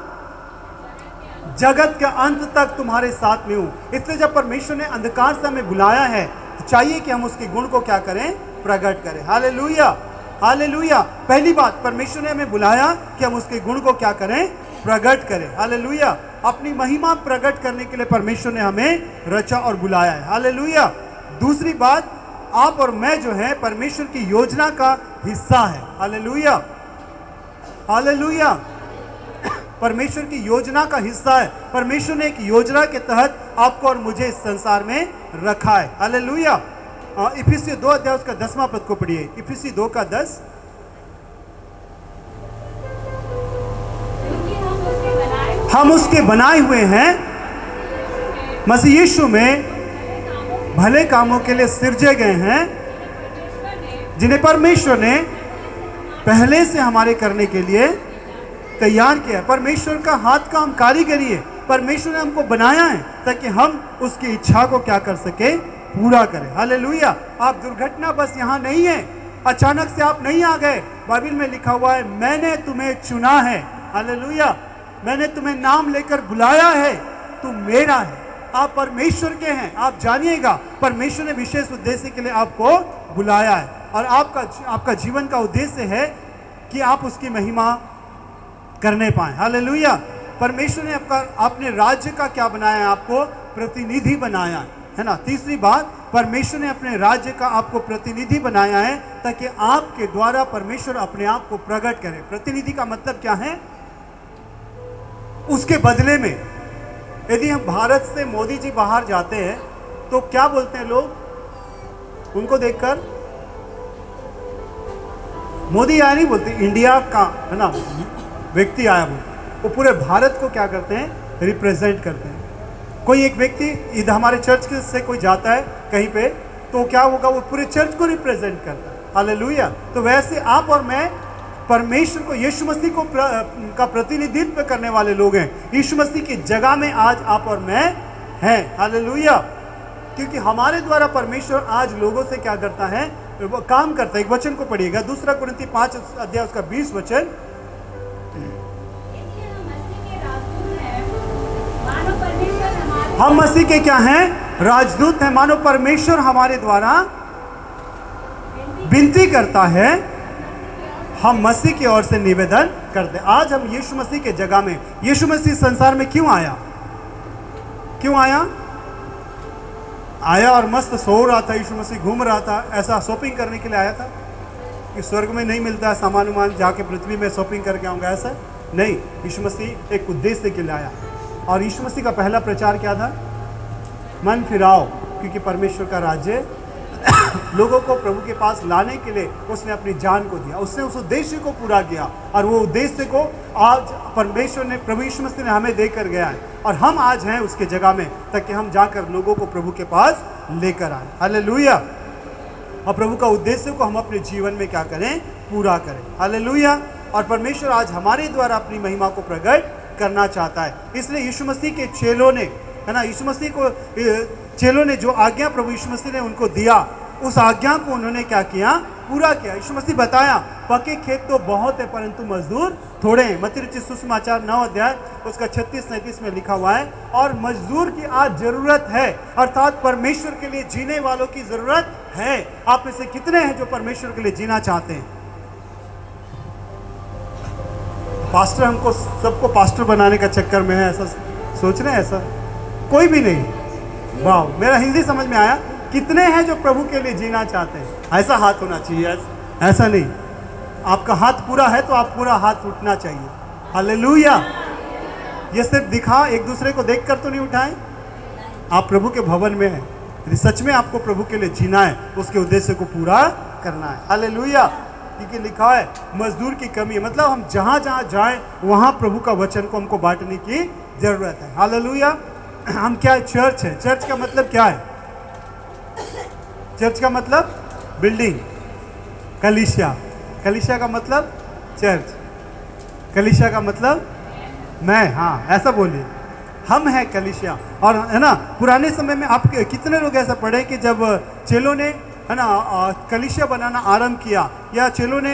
जगत के अंत तक तुम्हारे साथ में हूं। इसलिए जब परमेश्वर ने अंधकार से हमें बुलाया है तो चाहिए कि हम उसके गुण को क्या करें? प्रकट करें। Hallelujah, hallelujah. पहली बात, परमेश्वर ने हमें बुलाया कि हम उसके गुण को क्या करें? प्रकट करें। हालेलुया। अपनी महिमा प्रकट करने के लिए परमेश्वर ने हमें रचा और बुलाया है। हालेलुया। दूसरी बात, आप और मैं जो है परमेश्वर की योजना का हिस्सा है। Hallelujah, hallelujah. परमेश्वर की योजना का हिस्सा है। परमेश्वर ने एक योजना के तहत आपको और मुझे इस संसार में रखा है। हालेलुया। इफिसियों 2 उसका 10वां पद को पढ़िए। इफिसियों 2:10। हम उसके बनाए हुए हैं मसीह यीशु में भले कामों के लिए सिरजे गए हैं, जिन्हें परमेश्वर ने पहले से हमारे करने के लिए तैयार किया। परमेश्वर का हाथ काम कारीगरी है। परमेश्वर ने हमको बनाया है ताकि हम उसकी इच्छा को क्या कर सके? पूरा करें। हालेलुया। आप दुर्घटना बस यहाँ नहीं है, अचानक से आप नहीं आ गए। बाइबल में लिखा हुआ है मैंने तुम्हें चुना है। हालेलुया। मैंने तुम्हें नाम लेकर बुलाया है, तुम मेरा है, आप परमेश्वर के हैं। आप जानिएगा परमेश्वर ने विशेष उद्देश्य के लिए आपको बुलाया है, और आपका जीवन का उद्देश्य है कि आप उसकी महिमा करने पाए। हालेलुया। परमेश्वर ने अपने राज्य का क्या बनाया है? आपको प्रतिनिधि बनाया है ना। तीसरी बात, परमेश्वर ने अपने राज्य का आपको प्रतिनिधि बनाया है ताकि आपके द्वारा परमेश्वर अपने आप को प्रकट करे। प्रतिनिधि का मतलब क्या है? उसके बदले में यदि हम भारत से मोदी जी बाहर जाते हैं तो क्या बोलते हैं लोग उनको देखकर? मोदी आया नहीं बोलते, इंडिया का है ना व्यक्ति आया वो पूरे भारत को क्या करते हैं? रिप्रेजेंट करते हैं। कोई एक व्यक्ति इधर हमारे चर्च से कोई जाता है कहीं पे तो क्या होगा? वो पूरे चर्च को रिप्रेजेंट करता है। हालेलुया। तो वैसे आप और मैं परमेश्वर को, यीशु मसीह को का प्रतिनिधित्व करने वाले लोग हैं। यीशु मसीह की जगह में आज आप और मैं हैं। हालेलुया। क्योंकि हमारे द्वारा परमेश्वर आज लोगों से क्या करता है? वो काम करता है। एक वचन को पढ़िएगा, 2 कुरिन्थी 5 उसका 20 वचन। हम मसीह के क्या हैं? राजदूत हैं। मानो परमेश्वर हमारे द्वारा विनती करता है, हम मसीह की ओर से निवेदन करते। आज हम यीशु मसीह के जगह में, यीशु मसीह संसार में क्यों आया? क्यों आया? आया और मस्त सो रहा था, यीशु मसीह घूम रहा था, ऐसा शॉपिंग करने के लिए आया था कि स्वर्ग में नहीं मिलता है सामान उमान, जाके पृथ्वी में शॉपिंग करके आऊँगा, ऐसा नहीं। यीशु मसीह एक उद्देश्य के लिए आया। और यीशु मसीह का पहला प्रचार क्या था? मन फिराओ, क्योंकि परमेश्वर का राज्य लोगों को प्रभु के पास लाने के लिए उसने अपनी जान को दिया। उसने उस उद्देश्य को पूरा किया और वो उद्देश्य को आज परमेश्वर ने, प्रभु यीशु मसीह ने हमें देकर गया है और हम आज हैं उसके जगह में, ताकि हम जाकर लोगों को प्रभु के पास लेकर आए। हालेलुया। और प्रभु का उद्देश्य को हम अपने जीवन में क्या करें? पूरा करें। हालेलुया। और परमेश्वर आज हमारे द्वारा अपनी महिमा को प्रकट करना चाहता है। इसलिए यीशु मसीह के चेलों ने, है ना, यीशु मसीह को चेलों ने जो आज्ञा प्रभु यीशु मसीह ने उनको दिया, उस आज्ञा को उन्होंने क्या किया? पूरा किया। यीशु मसीह बताया, पके खेत तो बहुत है परंतु मजदूर थोड़े हैं। मत्ती रचित सुसमाचार 9 अध्याय उसका 36-37 में लिखा हुआ है। और मजदूर की आज जरूरत है, अर्थात परमेश्वर के लिए जीने वालों की जरूरत है। आप में से कितने हैं जो परमेश्वर के लिए जीना चाहते हैं? पास्टर हमको सबको पास्टर बनाने का चक्कर में है, ऐसा सोच रहे हैं? ऐसा कोई भी नहीं। वाह, मेरा हिंदी समझ में आया। कितने हैं जो प्रभु के लिए जीना चाहते हैं? ऐसा हाथ होना चाहिए, ऐसा नहीं। आपका हाथ पूरा है तो आप पूरा हाथ उठना चाहिए। हालेलुया। ये सिर्फ दिखा, एक दूसरे को देखकर तो नहीं उठाएं। आप प्रभु के भवन में हैं, यदि सच में आपको प्रभु के लिए जीना है, उसके उद्देश्य को पूरा करना है। हालेलुया। क्योंकि लिखा है मजदूर की कमी है, मतलब हम जहाँ जहाँ जाएं वहाँ प्रभु का वचन को हमको बांटने की जरूरत है। हालेलुया। हम क्या? चर्च है। चर्च का मतलब क्या है? चर्च का मतलब बिल्डिंग। कलीसिया, कलीसिया का मतलब चर्च, कलीसिया का मतलब मैं, हाँ ऐसा बोलिए। हम हैं कलीसिया। और है ना, पुराने समय में आप कितने लोग ऐसा पढ़े कि जब चेलों ने, है ना, कलीसिया बनाना आरंभ किया, या चेलों ने,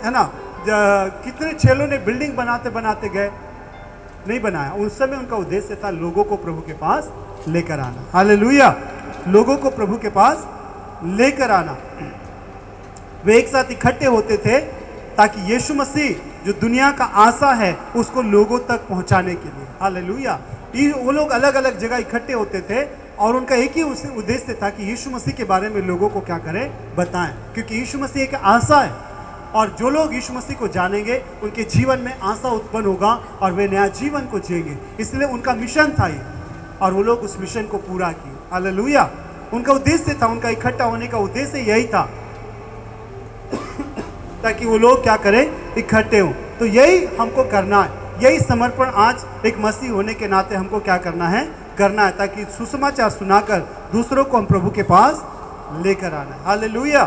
है ना, कितने चेलों ने बिल्डिंग बनाते बनाते गए? नहीं बनाया। उस समय उनका उद्देश्य था लोगों को प्रभु के पास लेकर आना। हालेलुया। लोगों को प्रभु के पास लेकर आना। वे एक साथ इकट्ठे होते थे ताकि यीशु मसीह जो दुनिया का आशा है उसको लोगों तक पहुंचाने के लिए। हालेलुया। वो लोग अलग अलग जगह इकट्ठे होते थे और उनका एक ही उद्देश्य था कि यीशु मसीह के बारे में लोगों को क्या करें? बताएं। क्योंकि यीशु मसीह एक आशा है और जो लोग यीशु मसीह को जानेंगे उनके जीवन में आशा उत्पन्न होगा और वे नया जीवन को जिएंगे। इसलिए उनका मिशन था ये, और वो लोग उस मिशन को पूरा किए। हालेलुया। उनका उद्देश्य था, उनका इकट्ठा होने का उद्देश्य यही था ताकि वो लोग क्या करें? इकट्ठे हों। तो यही हमको करना है, यही समर्पण आज एक मसीह होने के नाते हमको क्या करना है? करना है, ताकि सुसमाचार सुनाकर दूसरों को हम प्रभु के पास लेकर आना है। हालेलुया।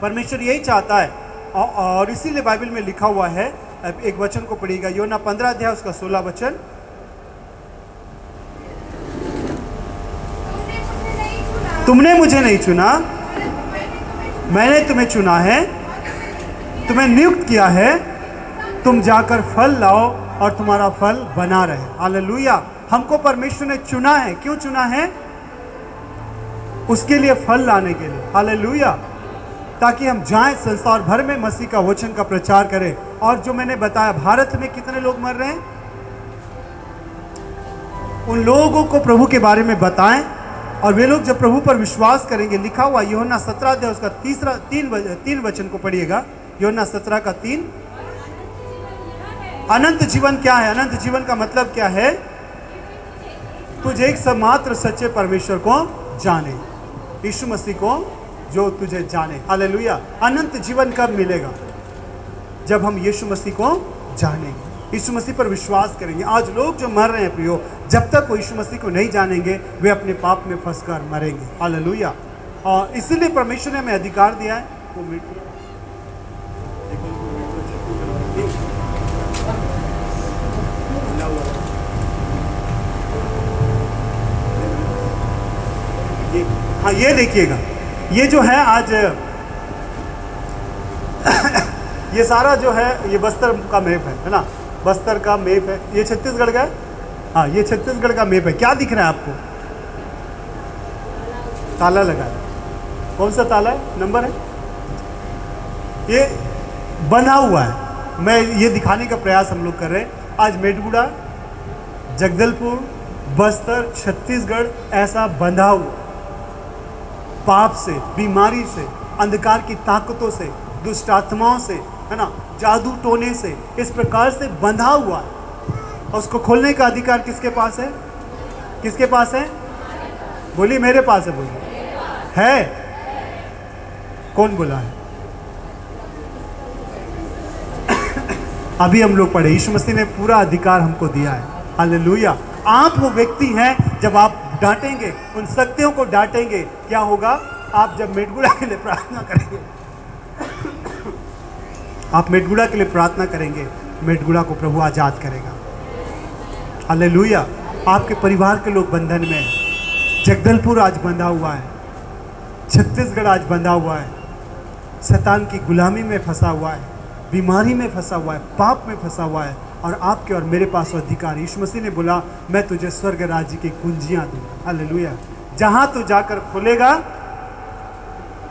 परमेश्वर यही चाहता है और इसीलिए बाइबल में लिखा हुआ है, एक वचन को पढ़िएगा, यूहन्ना 15 अध्याय उसका 16 वचन। तुमने मुझे नहीं चुना, मैंने तुम्हें चुना है, तुम्हें नियुक्त किया है, तुम जाकर फल लाओ और तुम्हारा फल बना रहे। हालेलुया। हमको परमेश्वर ने चुना है। क्यों चुना है? उसके लिए, फल लाने के लिए। हालेलुया। ताकि हम जाएं संसार भर में मसीह का वचन का प्रचार करें। और जो मैंने बताया, भारत में कितने लोग मर रहे हैं, उन लोगों को प्रभु के बारे में बताएं और वे लोग जब प्रभु पर विश्वास करेंगे, लिखा हुआ यूहन्ना 17 अध्याय उसका 3 वचन को पढ़िएगा। यूहन्ना 17 का 3। अनंत जीवन क्या है? अनंत जीवन का मतलब क्या है? तुझे एक मात्र सच्चे परमेश्वर को जाने, यीशु मसीह को जो तुझे जाने। हालेलुया। अनंत जीवन कब मिलेगा? जब हम यीशु मसीह को जानेंगे, यीशु मसीह पर विश्वास करेंगे। आज लोग जो मर रहे हैं प्रियो, जब तक वो यीशु मसीह को नहीं जानेंगे वे अपने पाप में फंसकर मरेंगे। हालेलुया। और इसीलिए परमेश्वर ने हमें अधिकार दिया है। हाँ, ये देखिएगा, ये जो है आज ये सारा जो है ये बस्तर का मैप है ना, बस्तर का मैप है। ये छत्तीसगढ़ का है। हाँ, ये छत्तीसगढ़ का मैप है। क्या दिख रहा है आपको? ताला लगा है। कौन सा ताला है? नंबर है ये बंधा हुआ है। मैं ये दिखाने का प्रयास हम लोग कर रहे हैं। आज मेडगुड़ा, जगदलपुर, बस्तर, छत्तीसगढ़ ऐसा बंधा हुआ, पाप से, बीमारी से, अंधकार की ताकतों से, दुष्ट आत्माओं से, है ना, जादू टोने से, इस प्रकार से बंधा हुआ है। और उसको खोलने का अधिकार किसके पास है? किसके पास है? बोलिए मेरे पास है। बोलिए है। कौन बोला है? अभी हम लोग पढ़े, यीशु मसीह ने पूरा अधिकार हमको दिया है। हालेलुया। आप वो व्यक्ति हैं, जब आप डांटेंगे, उन शक्तियों को डांटेंगे, क्या होगा? आप जब मेडगुड़ा के लिए प्रार्थना करेंगे, आप मेडगुड़ा के लिए प्रार्थना करेंगे, मेडगुड़ा को प्रभु आजाद करेगा। हालेलुया। आपके परिवार के लोग बंधन में हैं। जगदलपुर आज बंधा हुआ है, छत्तीसगढ़ आज बंधा हुआ है, शैतान की गुलामी में फंसा हुआ है, बीमारी में फंसा हुआ है, पाप में फंसा हुआ है, और आपके और मेरे पास अधिकार। यीशु मसीह ने बोला, मैं तुझे स्वर्ग राज्य की कुंजियां दूंगा। हालेलुया। जहां तू जाकर खोलेगा,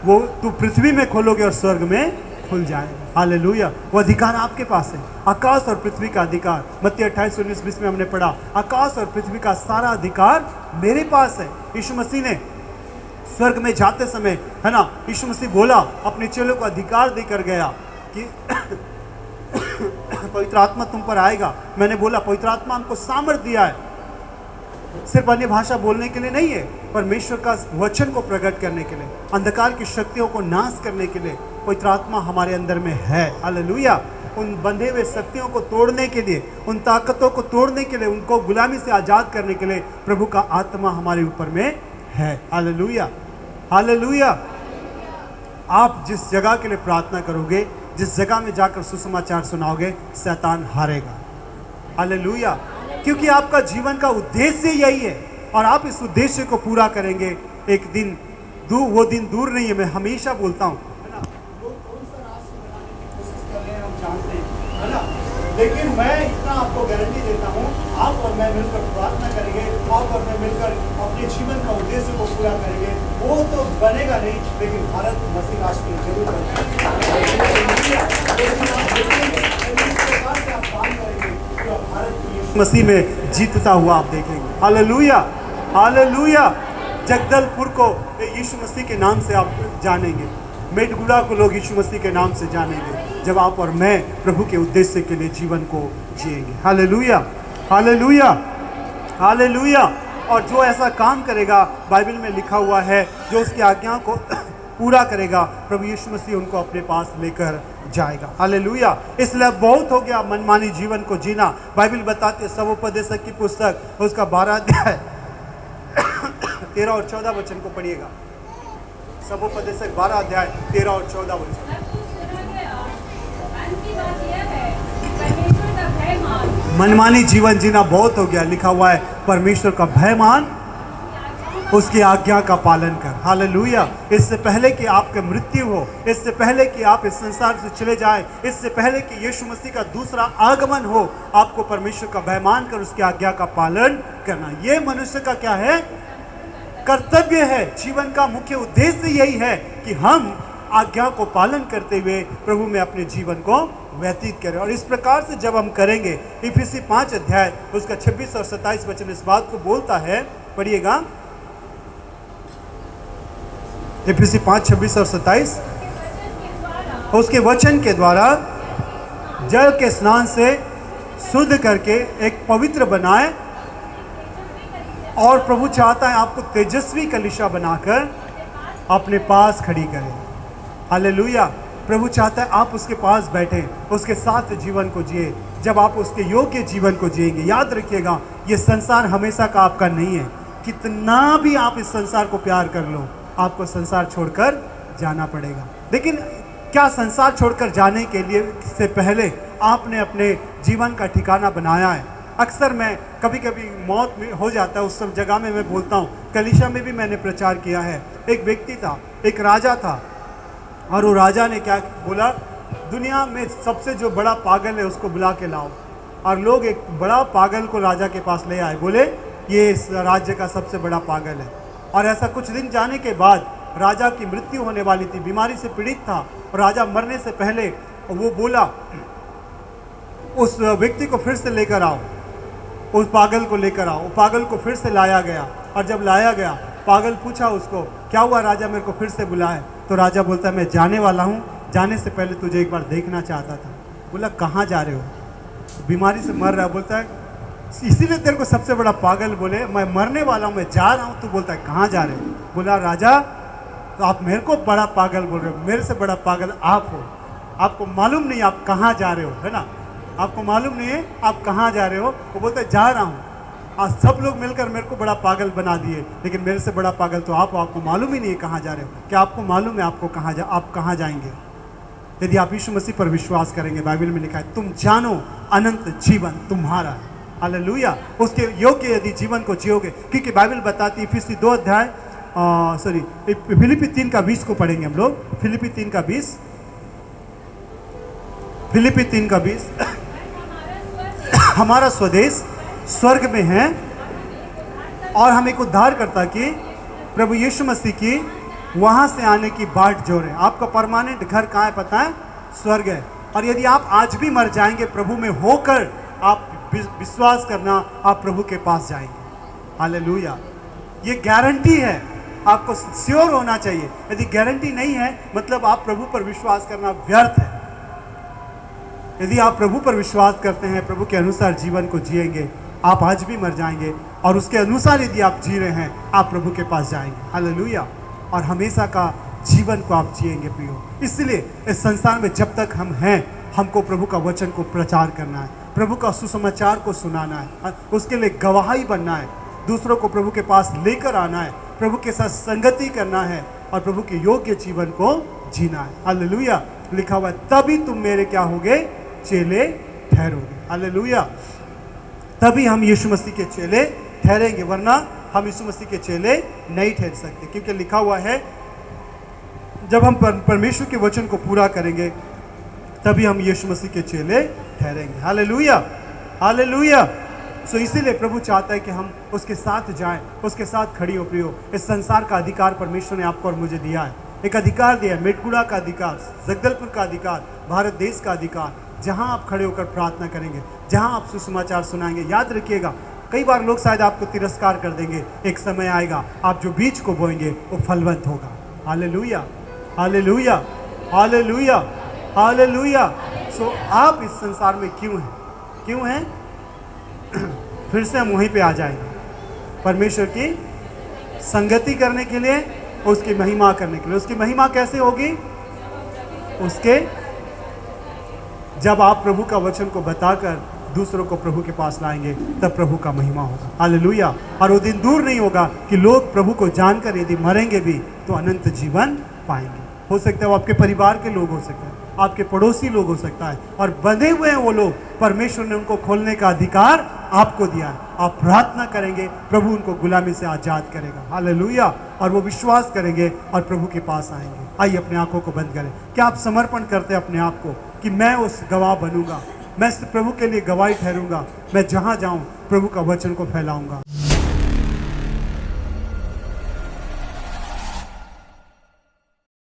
वो तू पृथ्वी में खोलोगे और स्वर्ग में खुल जाएगा। हालेलुया। वो अधिकार आपके पास है, आकाश और पृथ्वी का अधिकार। मत्ती 28:19-20 में हमने पढ़ा, आकाश और पृथ्वी का सारा अधिकार मेरे पास है। यीशु मसीह ने स्वर्ग में जाते समय, है ना, यीशु मसीह बोला, अपने चेलों को अधिकार देकर गया कि पवित्र आत्मा तुम पर आएगा। मैंने बोला, पवित्र आत्मा हमको सामर्थ दिया है, सिर्फ अन्य भाषा बोलने के लिए नहीं है, परमेश्वर का वचन को प्रकट करने के लिए, अंधकार की शक्तियों को नाश करने के लिए पवित्र आत्मा हमारे अंदर में है। हालेलुया। उन बंधे हुए शक्तियों को तोड़ने के लिए, उन ताकतों को तोड़ने के लिए, उनको गुलामी से आजाद करने के लिए प्रभु का आत्मा हमारे ऊपर में है। हालेलुया। हालेलुया। आप जिस जगह के लिए प्रार्थना करोगे, जिस जगह में जाकर सुसमाचार सुनाओगे, शैतान हारेगा। हालेलुया। क्योंकि आपका जीवन का उद्देश्य यही है, और आप इस उद्देश्य को पूरा करेंगे। एक दिन वो दिन दूर नहीं है। मैं हमेशा बोलता हूँ, है ना, लोग कौन सा राष्ट्र बनाने की कोशिश कर रहे हैं हम जानते हैं, है ना, लेकिन मैं इतना आपको गारंटी देता हूँ, आप और मैं मिलकर प्रार्थना करेंगे, आप और मैं मिलकर अपने जीवन का उद्देश्य को पूरा करेंगे। वो तो बनेगा नहीं, लेकिन भारत मसीह राष्ट्र में जरूर बनेगा। मसीह में जीतता हुआ आप देखेंगे। हालेलुया। हालेलुया। जगदलपुर को यीशु मसीह के नाम से आप जानेंगे, मेडगुड़ा को लोग यीशु मसीह के नाम से जानेंगे, जब आप और मैं प्रभु के उद्देश्य के लिए जीवन को जिएंगे। हालेलुया। हालेलुया। हालेलुया। और जो ऐसा काम करेगा, बाइबल में लिखा हुआ है, जो उसकी आज्ञा को पूरा करेगा, प्रभु यीशु मसीह उनको अपने पास लेकर जाएगा। हालेलुया। इसलिए बहुत हो गया मनमानी जीवन को जीना। बाइबल बताती है, सबोपदेशक की पुस्तक उसका 12 अध्याय 13 और 14 वचन को पढ़िएगा। सबोपदेशक 12 अध्याय 13 और 14 वचन। मनमानी जीवन जीना बहुत हो गया। लिखा हुआ है, परमेश्वर का भय मान, उसकी आज्ञा का पालन कर। हालेलुया। इससे पहले कि आपकी मृत्यु हो, इससे पहले कि आप इस संसार से चले जाएं, इससे पहले कि यीशु मसीह का दूसरा आगमन हो, आपको परमेश्वर का भय मान कर उसकी आज्ञा का पालन करना, ये मनुष्य का क्या है? कर्तव्य है। जीवन का मुख्य उद्देश्य यही है कि हम आज्ञा को पालन करते हुए प्रभु में अपने जीवन को व्यतीत करें। और इस प्रकार से जब हम करेंगे, इफिसी 5 अध्याय उसका 26 और 27 वचन इस बात को बोलता है, पढ़िएगा। इफिसी 5, 26 और 27। उसके वचन के द्वारा जल के स्नान से शुद्ध करके एक पवित्र बनाए, और प्रभु चाहता है आपको तेजस्वी कलीसिया बनाकर अपने पास खड़ी करें। हालेलुया। प्रभु चाहता है आप उसके पास बैठे, उसके साथ जीवन को जिए। जब आप उसके योग्य जीवन को जिएंगे, याद रखिएगा, ये संसार हमेशा का आपका नहीं है। कितना भी आप इस संसार को प्यार कर लो, आपको संसार छोड़कर जाना पड़ेगा। लेकिन क्या संसार छोड़कर जाने के लिए से पहले आपने अपने जीवन का ठिकाना बनाया है? अक्सर मैं कभी कभी मौत में हो जाता है, उस सब जगह में मैं बोलता हूँ। कलीसिया में भी मैंने प्रचार किया है। एक व्यक्ति था, एक राजा था, और वो राजा ने क्या बोला, दुनिया में सबसे जो बड़ा पागल है उसको बुला के लाओ। और लोग एक बड़ा पागल को राजा के पास ले आए, बोले ये इस राज्य का सबसे बड़ा पागल है। और ऐसा कुछ दिन जाने के बाद राजा की मृत्यु होने वाली थी, बीमारी से पीड़ित था, और राजा मरने से पहले वो बोला उस व्यक्ति को फिर से लेकर आओ, उस पागल को लेकर आओ। पागल को फिर से लाया गया, और जब लाया गया पागल पूछा उसको, क्या हुआ राजा, मेरे को फिर से बुलाए? तो राजा बोलता है, मैं जाने वाला हूँ, जाने से पहले तुझे एक बार देखना चाहता था। बोला, कहाँ जा रहे हो? बीमारी से मर रहा है। बोलता है, इसीलिए तेरे को सबसे बड़ा पागल बोले, मैं मरने वाला हूँ, मैं जा रहा हूँ। तू बोलता है, कहाँ जा रहे हो? बोला, राजा तो आप मेरे को बड़ा पागल बोल रहे हो, मेरे से बड़ा पागल आप हो। आपको मालूम नहीं आप कहाँ जा रहे हो, है ना? आपको मालूम नहीं है आप कहाँ जा रहे हो। वो बोलते हैं, जा रहा हूँ। आज सब लोग मिलकर मेरे को बड़ा पागल बना दिए, लेकिन मेरे से बड़ा पागल तो आप हो, आपको मालूम ही नहीं है कहाँ जा रहे हो। क्या आपको मालूम है आपको आप कहाँ जाएंगे? यदि आप यीशु मसीह पर विश्वास करेंगे, बाइबल में लिखा है, तुम जानो अनंत जीवन तुम्हारा है। हालेलुया। उसके योग्य यदि जीवन को जियोगे, क्योंकि बाइबल बताती है, फिलिप्पी 2 अध्याय फिलिप्पी 3 का 20 को पढ़ेंगे हम लोग। फिलिप्पी 3 का 20, फिलिप्पी 3 का 20। हमारा स्वदेश स्वर्ग में है, और हम एक उद्धारकर्ता की, प्रभु यीशु मसीह की वहां से आने की बाट जोड़े। आपका परमानेंट घर कहाँ है पता है? स्वर्ग है। और यदि आप आज भी मर जाएंगे प्रभु में होकर, आप विश्वास करना, आप प्रभु के पास जाएंगे। हालेलुया। ये गारंटी है, आपको श्योर होना चाहिए। यदि गारंटी नहीं है, मतलब आप प्रभु पर विश्वास करना व्यर्थ है। यदि आप प्रभु पर विश्वास करते हैं, प्रभु के अनुसार जीवन को जिएंगे, आप आज भी मर जाएंगे, और उसके अनुसार यदि आप जी रहे हैं, आप प्रभु के पास जाएंगे। हालेलुया। और हमेशा का जीवन को आप जिएंगे प्रियो। इसलिए इस संसार में जब तक हम हैं, हमको प्रभु का वचन को प्रचार करना है, प्रभु का सुसमाचार को सुनाना है, उसके लिए गवाही बनना है, दूसरों को प्रभु के पास लेकर आना है, प्रभु के साथ संगति करना है, और प्रभु के योग्य जीवन को जीना है। हालेलुया। लिखा हुआ है, तभी तुम मेरे क्या होगे? चेले ठहरोगे। हालेलुया। तभी हम यीशु मसीह के चेले ठहरेंगे, वरना हम यीशु मसीह के चेले नहीं ठहर सकते। क्योंकि लिखा हुआ है, जब हम परमेश्वर के वचन को पूरा करेंगे, तभी हम यीशु मसीह के चेले ठहरेंगे। हालेलुया, हालेलुया। सो इसीलिए प्रभु चाहता है कि हम उसके साथ जाएं, उसके साथ खड़ी हो प्रियो। इस संसार का अधिकार परमेश्वर ने आपको और मुझे दिया है। एक अधिकार दिया है, मेटकुड़ा का अधिकार, जगदलपुर का अधिकार, भारत देश का अधिकार, जहां आप खड़े होकर प्रार्थना करेंगे, जहां आप सुसमाचार सुनाएंगे। याद रखिएगा, कई बार लोग शायद आपको तिरस्कार कर देंगे, एक समय आएगा आप जो बीज को बोएंगे वो फलवंत होगा। हालेलुया, हालेलुया, हालेलुया, हालेलुया। सो आप इस संसार में क्यों हैं? क्यों हैं? फिर से हम वहीं पे आ जाएंगे, परमेश्वर की संगति करने के लिए, उसकी महिमा करने के लिए। उसकी महिमा कैसे होगी? उसके जब आप प्रभु का वचन को बताकर दूसरों को प्रभु के पास लाएंगे, तब प्रभु का महिमा होगा। हालेलुया। और वो दिन दूर नहीं होगा कि लोग प्रभु को जानकर यदि मरेंगे भी तो अनंत जीवन पाएंगे। हो सकता है वो आपके परिवार के लोग हो सकते हैं, आपके पड़ोसी लोग हो सकता है, और बंधे हुए हैं वो लोग, परमेश्वर ने उनको खोलने का अधिकार आपको दिया है। आप प्रार्थना करेंगे, प्रभु उनको गुलामी से आजाद करेगा। हालेलुया। और वो विश्वास करेंगे और प्रभु के पास आएंगे। आइए अपने आंखों को बंद करें। क्या आप समर्पण करते हैं अपने आप को कि मैं उस गवाह बनूंगा, मैं प्रभु के लिए गवाही ठहरूंगा, मैं जहां जाऊं प्रभु का वचन को फैलाऊंगा।